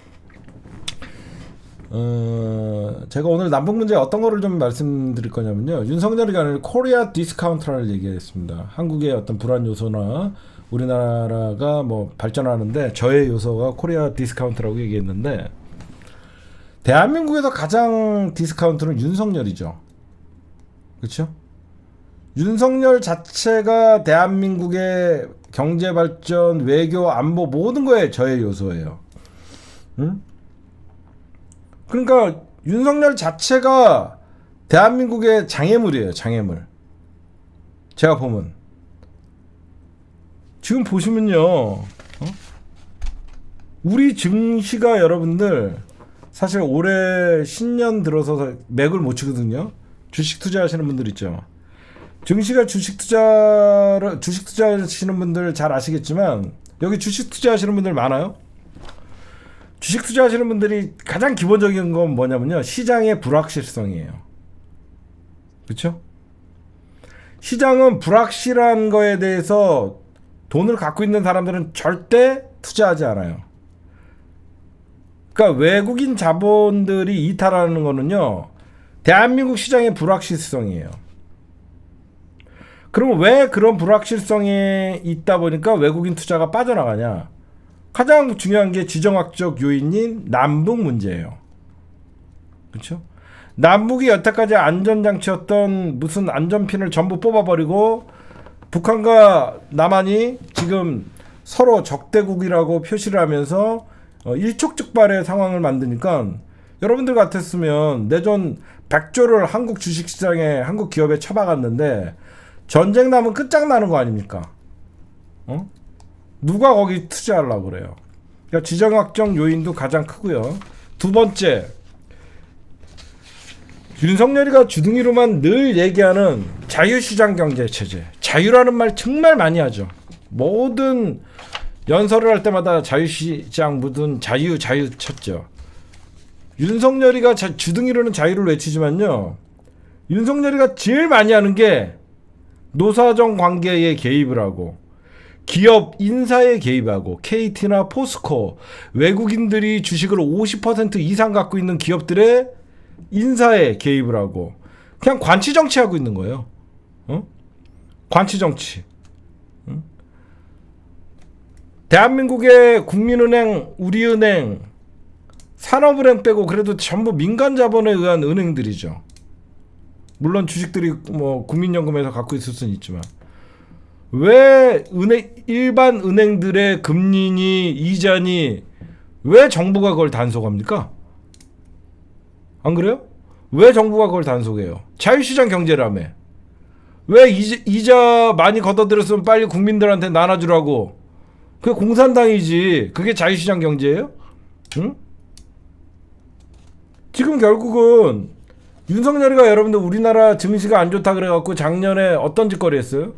제가 오늘 남북 문제 어떤 거를 좀 말씀드릴 거냐면요, 윤석열이 아니라 코리아 디스카운트를 얘기했습니다. 한국의 어떤 불안 요소나 우리나라가 뭐 발전하는데 저의 요소가 코리아 디스카운트라고 얘기했는데, 대한민국에서 가장 디스카운트는 윤석열이죠. 그렇죠? 윤석열 자체가 대한민국의 경제 발전, 외교, 안보 모든 거에 저의 요소예요. 응? 그러니까 윤석열 자체가 대한민국의 장애물이에요. 장애물. 제가 보면 지금 보시면요, 우리 증시가 여러분들 사실 올해 신년 들어서 맥을 못 치거든요. 주식 투자하시는 분들 있죠. 증시가 주식 투자하시는 분들 잘 아시겠지만, 여기 주식 투자하시는 분들 많아요. 주식 투자하시는 분들이 가장 기본적인 건 뭐냐면요, 시장의 불확실성이에요. 그렇죠? 시장은 불확실한 거에 대해서 돈을 갖고 있는 사람들은 절대 투자하지 않아요. 그러니까 외국인 자본들이 이탈하는 거는요, 대한민국 시장의 불확실성이에요. 그럼 왜 그런 불확실성이 있다 보니까 외국인 투자가 빠져나가냐? 가장 중요한 게 지정학적 요인인 남북 문제예요. 그렇죠? 남북이 여태까지 안전장치였던 무슨 안전핀을 전부 뽑아버리고 북한과 남한이 지금 서로 적대국이라고 표시를 하면서 일촉즉발의 상황을 만드니까, 여러분들 같았으면 내전 100조를 한국 주식시장에, 한국 기업에 처박았는데 전쟁 나면 끝장나는 거 아닙니까? 누가 거기 투자하려고 그래요? 그러니까 지정학적 요인도 가장 크고요. 두 번째, 윤석열이가 주둥이로만 늘 얘기하는 자유시장 경제 체제. 자유라는 말 정말 많이 하죠. 모든 연설을 할 때마다 자유시장 묻은 자유 쳤죠. 윤석열이가 주둥이로는 자유를 외치지만요, 윤석열이가 제일 많이 하는 게 노사정 관계에 개입을 하고 기업 인사에 개입하고, KT나 포스코, 외국인들이 주식을 50% 이상 갖고 있는 기업들의 인사에 개입을 하고 그냥 관치 정치하고 있는 거예요. 관치 정치. 대한민국의 국민은행, 우리은행, 산업은행 빼고 그래도 전부 민간 자본에 의한 은행들이죠. 물론 주식들이 뭐 국민연금에서 갖고 있을 수는 있지만, 왜 일반 은행들의 금리니 이자니 왜 정부가 그걸 단속합니까? 안 그래요? 왜 정부가 그걸 단속해요? 자유시장 경제라며. 왜 이자 많이 걷어들였으면 빨리 국민들한테 나눠주라고. 그게 공산당이지. 그게 자유시장 경제예요? 응? 지금 결국은 윤석열이가, 여러분들 우리나라 증시가 안 좋다 그래갖고 작년에 어떤 짓거리 했어요?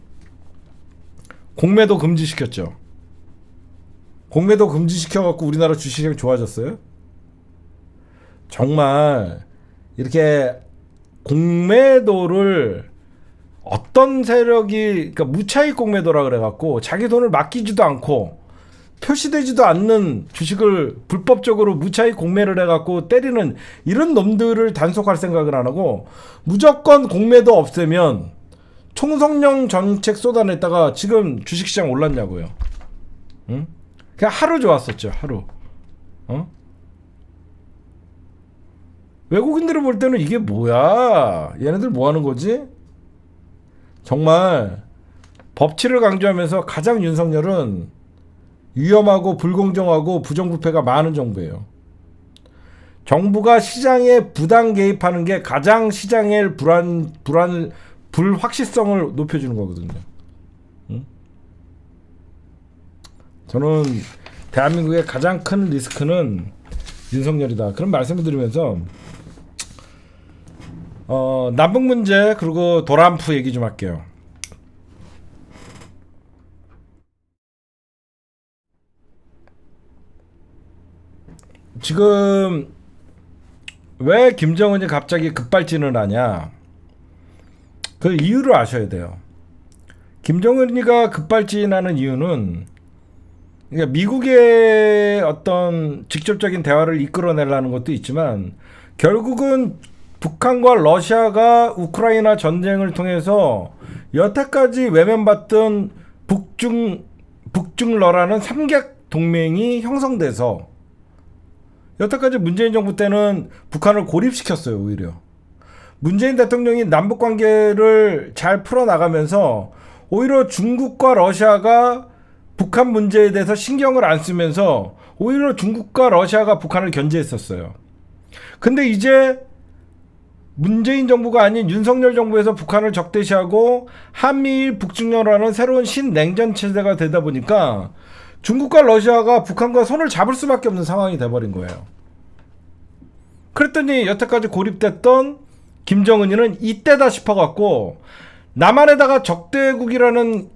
공매도 금지시켰죠. 공매도 금지시켜갖고 우리나라 주식시장이 좋아졌어요? 정말 이렇게 공매도를 어떤 세력이, 그러니까 무차익 공매도라 그래갖고 자기 돈을 맡기지도 않고 표시되지도 않는 주식을 불법적으로 무차익 공매를 해갖고 때리는 이런 놈들을 단속할 생각을 안 하고, 무조건 공매도 없애면 총성령 정책 쏟아냈다가 지금 주식시장 올랐냐고요. 응? 그냥 하루 좋았었죠. 하루. 외국인들이 볼 때는 이게 뭐야? 얘네들 뭐 하는 거지? 정말 법치를 강조하면서 가장 윤석열은 위험하고 불공정하고 부정부패가 많은 정부예요. 정부가 시장에 부당 개입하는 게 가장 시장의 불확실성을 높여주는 거거든요. 응? 저는 대한민국의 가장 큰 리스크는 윤석열이다. 그런 말씀을 드리면서 남북 문제 그리고 도란프 얘기 좀 할게요. 지금 왜 김정은이 갑자기 급발진을 하냐? 그 이유를 아셔야 돼요. 김정은이가 급발진하는 이유는, 그러니까 미국의 어떤 직접적인 대화를 이끌어내려는 것도 있지만, 결국은 북한과 러시아가 우크라이나 전쟁을 통해서 여태까지 외면받던 북중러라는 삼각 동맹이 형성돼서, 여태까지 문재인 정부 때는 북한을 고립시켰어요. 오히려 문재인 대통령이 남북 관계를 잘 풀어나가면서 오히려 중국과 러시아가 북한 문제에 대해서 신경을 안 쓰면서 오히려 중국과 러시아가 북한을 견제했었어요. 근데 이제 문재인 정부가 아닌 윤석열 정부에서 북한을 적대시하고 한미일 북중러라는 새로운 신냉전 체제가 되다 보니까 중국과 러시아가 북한과 손을 잡을 수밖에 없는 상황이 돼버린 거예요. 그랬더니 여태까지 고립됐던 김정은이는 이때다 싶어갖고 남한에다가 적대국이라는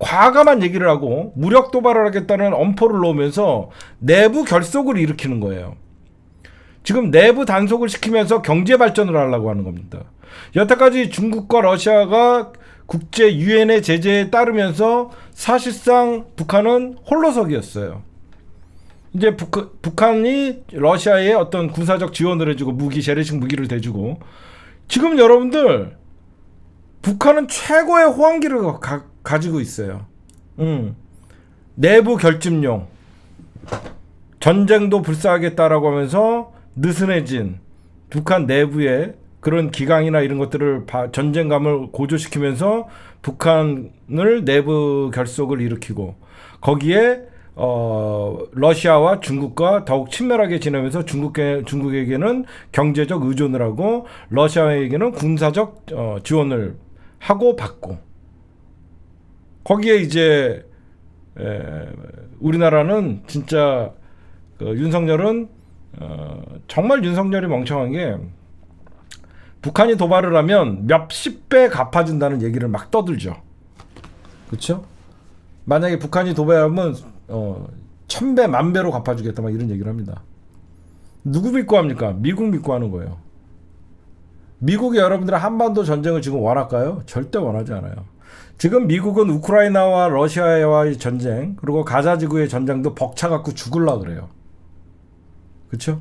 과감한 얘기를 하고 무력 도발을 하겠다는 엄포를 놓으면서 내부 결속을 일으키는 거예요. 지금 내부 단속을 시키면서 경제 발전을 하려고 하는 겁니다. 여태까지 중국과 러시아가 국제 유엔의 제재에 따르면서 사실상 북한은 홀로서기였어요. 이제 북한이 러시아에 어떤 군사적 지원을 해주고 무기, 재래식 무기를 대주고, 지금 여러분들 북한은 최고의 호황기를 가지고 있어요. 내부 결집용, 전쟁도 불사하겠다라고 하면서 느슨해진 북한 내부의 그런 기강이나 이런 것들을 전쟁감을 고조시키면서 북한을 내부 결속을 일으키고, 거기에 러시아와 중국과 더욱 친밀하게 지내면서 중국에게는 경제적 의존을 하고 러시아에게는 군사적 지원을 하고 받고, 거기에 이제 우리나라는 진짜 윤석열은 정말 윤석열이 멍청한 게, 북한이 도발을 하면 몇십 배 갚아준다는 얘기를 막 떠들죠. 그렇죠? 만약에 북한이 도발하면 1000배, 10,000배로 갚아주겠다 막 이런 얘기를 합니다. 누구 믿고 합니까? 미국 믿고 하는 거예요. 미국이 여러분들의 한반도 전쟁을 지금 원할까요? 절대 원하지 않아요. 지금 미국은 우크라이나와 러시아와의 전쟁, 그리고 가자지구의 전쟁도 벅차갖고 죽으려고 그래요. 그렇죠?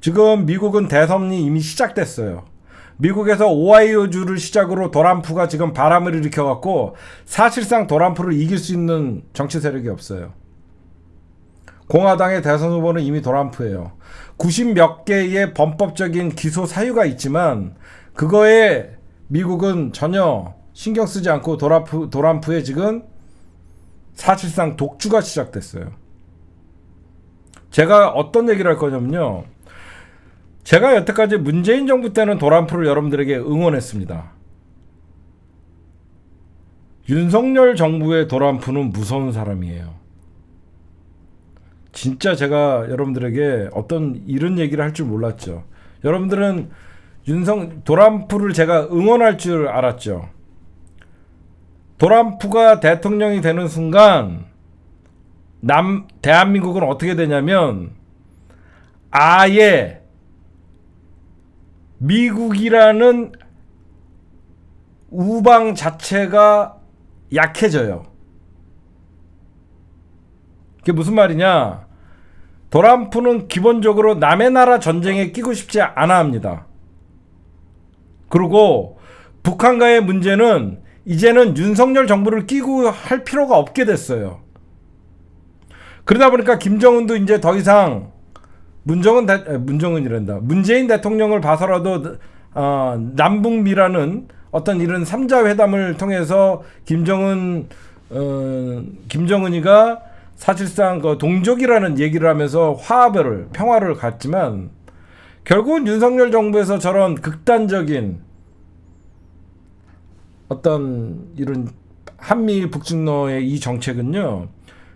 지금 미국은 대선이 이미 시작됐어요. 미국에서 오하이오주를 시작으로 도란프가 지금 바람을 일으켜갖고 사실상 도란프를 이길 수 있는 정치 세력이 없어요. 공화당의 대선 후보는 이미 도란프예요. 90몇 개의 범법적인 기소 사유가 있지만 그거에 미국은 전혀 신경 쓰지 않고 도란프에 지금 사실상 독주가 시작됐어요. 제가 어떤 얘기를 할 거냐면요, 제가 여태까지 문재인 정부 때는 도란프를 여러분들에게 응원했습니다. 윤석열 정부의 도란프는 무서운 사람이에요. 진짜 제가 여러분들에게 어떤 이런 얘기를 할 줄 몰랐죠. 여러분들은 도란프를 제가 응원할 줄 알았죠. 도란프가 대통령이 되는 순간 대한민국은 어떻게 되냐면, 아예 미국이라는 우방 자체가 약해져요. 그게 무슨 말이냐? 도란프는 기본적으로 남의 나라 전쟁에 끼고 싶지 않아 합니다. 그리고 북한과의 문제는 이제는 윤석열 정부를 끼고 할 필요가 없게 됐어요. 그러다 보니까 김정은도 이제 더 이상 문재인 대통령을 봐서라도 남북미라는 어떤 이런 3자 회담을 통해서 김정은이가 사실상 그 동족이라는 얘기를 하면서 평화를 갖지만, 결국은 윤석열 정부에서 저런 극단적인 어떤 이런 한미일 북중러의 이 정책은요,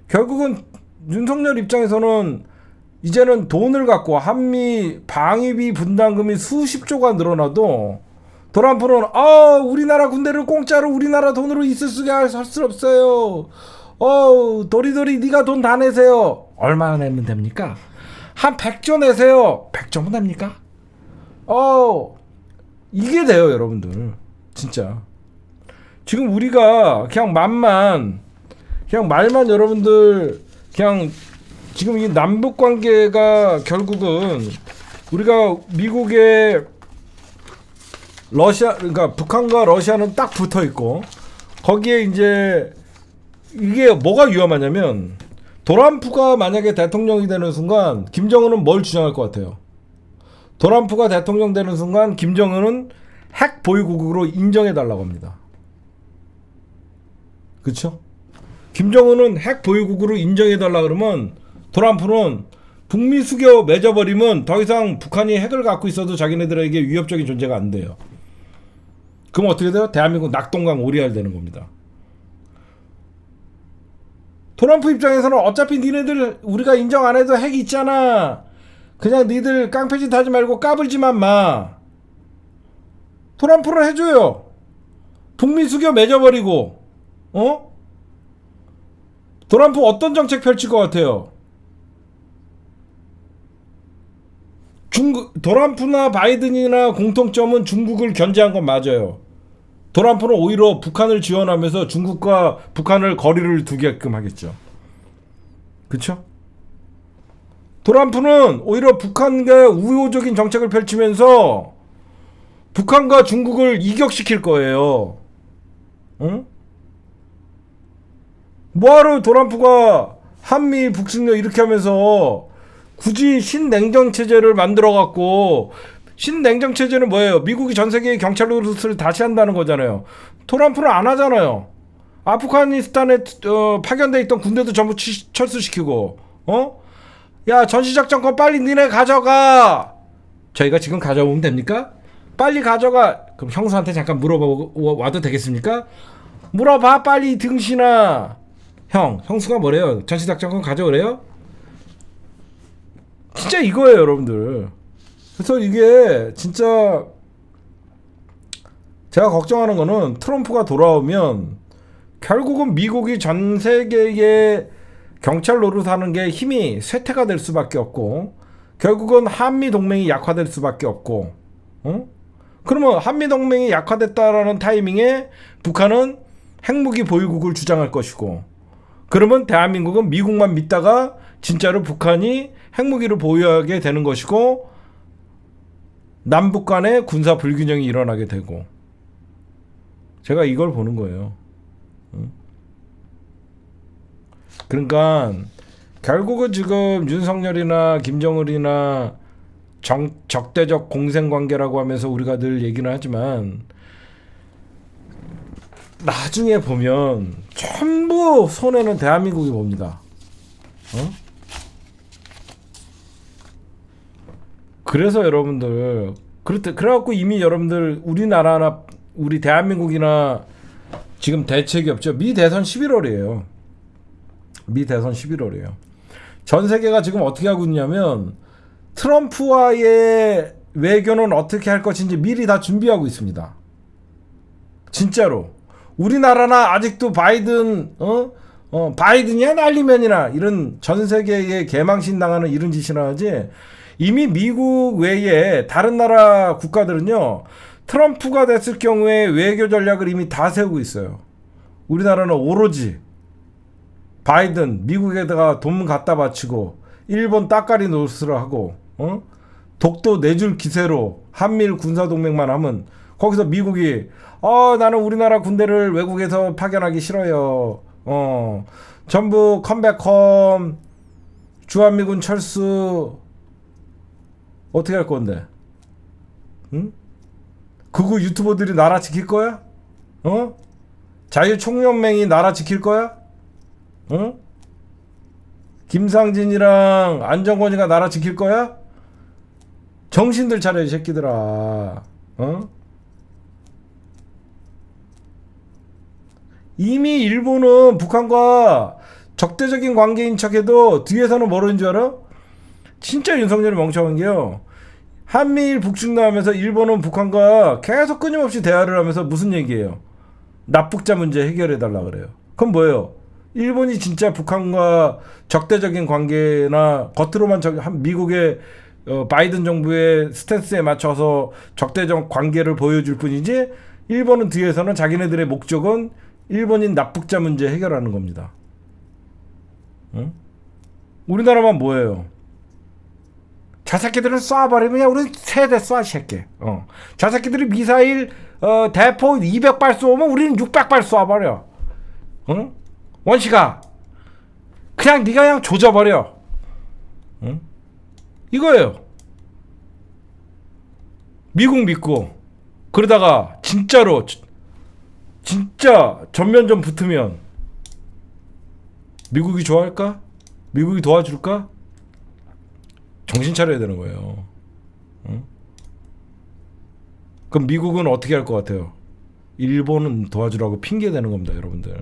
결국은 윤석열 입장에서는 이제는 돈을 갖고 한미 방위비 분담금이 수십조가 늘어나도 도란프는 우리나라 군대를 공짜로 우리나라 돈으로 있을 수가 할 수 없어요. 도리도리 네가 돈 다 내세요. 얼마나 내면 됩니까? 한 100조 내세요. 100조면 됩니까? 이게 돼요, 여러분들. 진짜. 지금 우리가 그냥 말만 여러분들 그냥 지금 이 남북 관계가 결국은 우리가 미국의 그러니까 북한과 러시아는 딱 붙어 있고, 거기에 이제 이게 뭐가 위험하냐면, 도란프가 만약에 대통령이 되는 순간 김정은은 뭘 주장할 것 같아요? 도란프가 대통령 되는 순간 김정은은 핵 보유국으로 인정해 달라고 합니다. 그렇죠? 김정은은 핵 보유국으로 인정해 달라 그러면 도란프는 북미 수교 맺어버리면 더 이상 북한이 핵을 갖고 있어도 자기네들에게 위협적인 존재가 안 돼요. 그럼 어떻게 돼요? 대한민국 낙동강 오리알 되는 겁니다. 도란프 입장에서는 어차피 니네들 우리가 인정 안 해도 핵 있잖아. 그냥 니들 깡패짓 하지 말고 까불지만 마. 도란프를 해줘요. 북미 수교 맺어버리고, 트럼프 어떤 정책 펼칠 것 같아요? 트럼프나 바이든이나 공통점은 중국을 견제한 건 맞아요. 트럼프는 오히려 북한을 지원하면서 중국과 북한을 거리를 두게끔 하겠죠. 그쵸? 트럼프는 오히려 북한과 우호적인 정책을 펼치면서 북한과 중국을 이격시킬 거예요. 응? 뭐하러 트럼프가 한미 북승려 이렇게 하면서 굳이 신냉정 체제를 만들어 갖고, 신냉정 체제는 뭐예요? 미국이 전 세계의 경찰 노릇을 다시 한다는 거잖아요. 트럼프는 안 하잖아요. 아프가니스탄에 파견돼 있던 군대도 전부 철수시키고, 야, 전시작전권 빨리 니네 가져가. 저희가 지금 가져오면 됩니까? 빨리 가져가. 그럼 형수한테 잠깐 물어봐도 되겠습니까? 물어봐 빨리 등신아. 형수가 뭐래요? 전시작전권 가져오래요? 진짜 이거예요, 여러분들. 그래서 이게 진짜 제가 걱정하는 거는 트럼프가 돌아오면 결국은 미국이 전 세계의 경찰 노릇하는 게 힘이 쇠퇴가 될 수밖에 없고, 결국은 한미 동맹이 약화될 수밖에 없고, 그러면 한미 동맹이 약화됐다라는 타이밍에 북한은 핵무기 보유국을 주장할 것이고, 그러면 대한민국은 미국만 믿다가 진짜로 북한이 핵무기를 보유하게 되는 것이고, 남북 간의 군사 불균형이 일어나게 되고, 제가 이걸 보는 거예요. 그러니까 결국은 지금 윤석열이나 김정은이나 적대적 공생관계라고 하면서 우리가 늘 얘기는 하지만, 나중에 보면 전부 손해는 대한민국이 봅니다. 그래서 여러분들, 그래갖고 이미 여러분들 우리나라나 우리 대한민국이나 지금 대책이 없죠. 미 대선 11월이에요. 미 대선 11월이에요. 전 세계가 지금 어떻게 하고 있냐면 트럼프와의 외교는 어떻게 할 것인지 미리 다 준비하고 있습니다. 진짜로. 우리나라나 아직도 바이든 바이든이야 날리면이나 이런 전 세계에 개망신 당하는 이런 짓이나 하지, 이미 미국 외에 다른 나라 국가들은요 트럼프가 됐을 경우에 외교 전략을 이미 다 세우고 있어요. 우리나라는 오로지 바이든 미국에다가 돈 갖다 바치고 일본 따까리 노릇을 하고 독도 내줄 기세로 한미일 군사동맹만 하면, 거기서 미국이 나는 우리나라 군대를 외국에서 파견하기 싫어요. 전부 컴백홈, 주한미군 철수. 어떻게 할 건데? 응? 그거 유튜버들이 나라 지킬 거야? 자유총연맹이 나라 지킬 거야? 김상진이랑 안정권이가 나라 지킬 거야? 정신들 차려 이 새끼들아. 이미 일본은 북한과 적대적인 관계인 척해도 뒤에서는 뭐라는 줄 알아? 진짜 윤석열이 멍청한 게요, 한미일 북중나하면서 일본은 북한과 계속 끊임없이 대화를 하면서 무슨 얘기예요? 납북자 문제 해결해달라 그래요. 그럼 뭐예요? 일본이 진짜 북한과 적대적인 관계나 겉으로만 미국의 바이든 정부의 스탠스에 맞춰서 적대적 관계를 보여줄 뿐이지, 일본은 뒤에서는 자기네들의 목적은 일본인 납북자 문제 해결하는 겁니다. 우리나라만 뭐예요? 저 새끼들은 쏴버리면 그냥 우리 세대 쏴 새끼. 저 새끼들이 미사일 대포 200발 쏘면 우리는 600발 쏴버려. 원시가 그냥 네가 그냥 조져버려. 이거예요. 미국 믿고 그러다가 진짜로 진짜 전면전 붙으면 미국이 좋아할까? 미국이 도와줄까? 정신 차려야 되는 거예요. 그럼 미국은 어떻게 할 것 같아요? 일본은 도와주라고 핑계 대는 겁니다, 여러분들.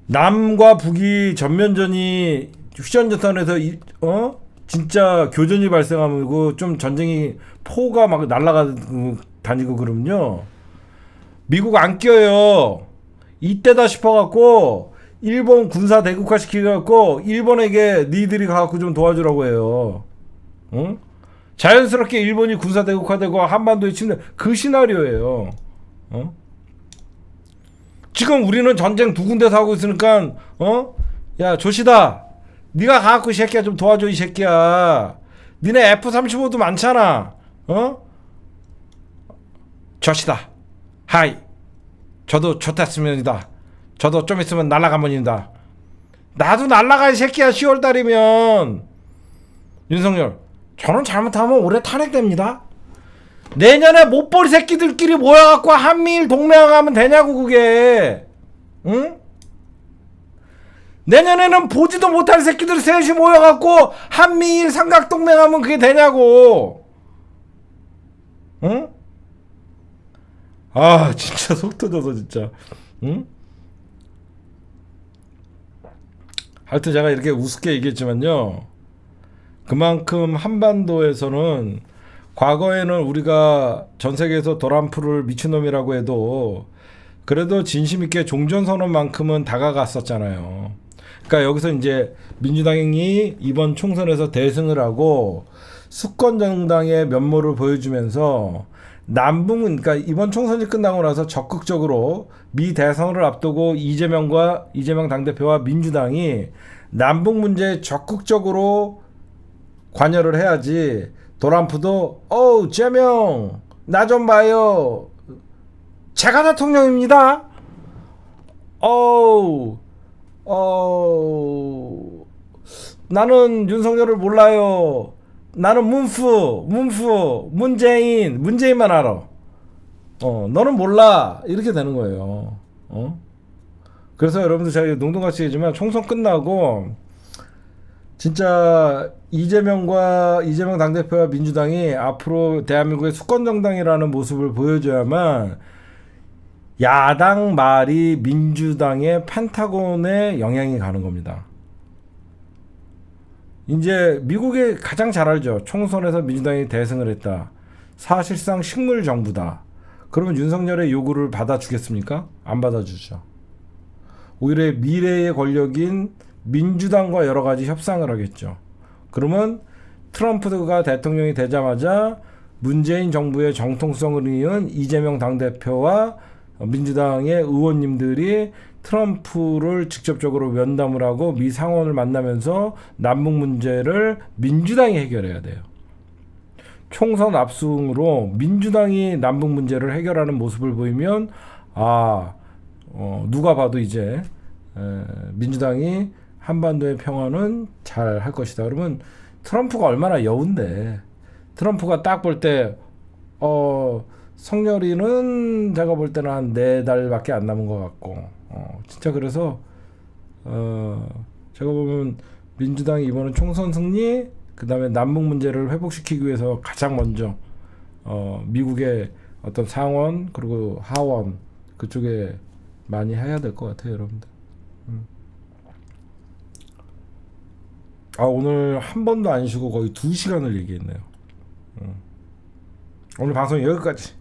남과 북이 전면전이 휴전전선에서 진짜 교전이 발생하고 좀 전쟁이 포가 막 날아가고 다니고 그러면요, 미국 안 껴요. 이때다 싶어갖고 일본 군사 대국화 시키갖고 일본에게 니들이 가갖고 좀 도와주라고 해요. 응? 자연스럽게 일본이 군사 대국화되고 한반도에 침략 그 시나리오예요. 어? 지금 우리는 전쟁 두 군데서 하고 있으니까 야 조시다 네가 가갖고 이 새끼야 좀 도와줘 이 새끼야. 니네 F-35도 많잖아. 조시다 하이 저도 좋댔으면이다. 저도 좀 있으면 날아가면이다. 나도 날아가 이 새끼야. 10월달이면. 윤석열 저는 잘못하면 올해 탄핵됩니다. 내년에 못벌이 새끼들끼리 모여갖고 한미일 동맹하면 되냐고 그게. 응? 내년에는 보지도 못할 새끼들 셋이 모여갖고 한미일 삼각동맹하면 그게 되냐고. 응? 아 진짜 속 터져서 진짜. 응? 하여튼 제가 이렇게 우습게 얘기했지만요. 그만큼 한반도에서는 과거에는 우리가 전 세계에서 도란프를 미친놈이라고 해도 그래도 진심있게 종전선언만큼은 다가갔었잖아요. 그러니까 여기서 이제 민주당이 이번 총선에서 대승을 하고 수권정당의 면모를 보여주면서 남북은 그러니까 이번 총선이 끝나고 나서 적극적으로 미 대선을 앞두고 이재명 당대표와 민주당이 남북 문제에 적극적으로 관여를 해야지. 도란프도 재명 나 좀 봐요. 제가 대통령입니다. 나는 윤석열을 몰라요. 나는 문재인만 알아. 너는 몰라. 이렇게 되는 거예요. 그래서 여러분들 제가 농담같이 얘기지만 총선 끝나고 진짜 이재명 당대표와 민주당이 앞으로 대한민국의 수권정당이라는 모습을 보여줘야만 야당 말이 민주당의 펜타곤에 영향이 가는 겁니다. 이제 미국에 가장 잘 알죠. 총선에서 민주당이 대승을 했다. 사실상 식물 정부다. 그러면 윤석열의 요구를 받아주겠습니까? 안 받아주죠. 오히려 미래의 권력인 민주당과 여러 가지 협상을 하겠죠. 그러면 트럼프가 대통령이 되자마자 문재인 정부의 정통성을 이은 이재명 당대표와 민주당의 의원님들이 트럼프를 직접적으로 면담을 하고 미 상원을 만나면서 남북 문제를 민주당이 해결해야 돼요. 총선 압승으로 민주당이 남북 문제를 해결하는 모습을 보이면 누가 봐도 이제 민주당이 한반도의 평화는 잘 할 것이다. 그러면 트럼프가 얼마나 여운데. 트럼프가 딱 볼 때 성렬이는 제가 볼 때는 한 4달밖에 안 남은 것 같고 진짜 그래서 제가 보면 민주당이 이번은 총선 승리 그 다음에 남북 문제를 회복시키기 위해서 가장 먼저 미국의 어떤 상원 그리고 하원 그쪽에 많이 해야 될 것 같아요 여러분들. 오늘 한 번도 안 쉬고 거의 2시간을 얘기했네요. 오늘 방송 여기까지.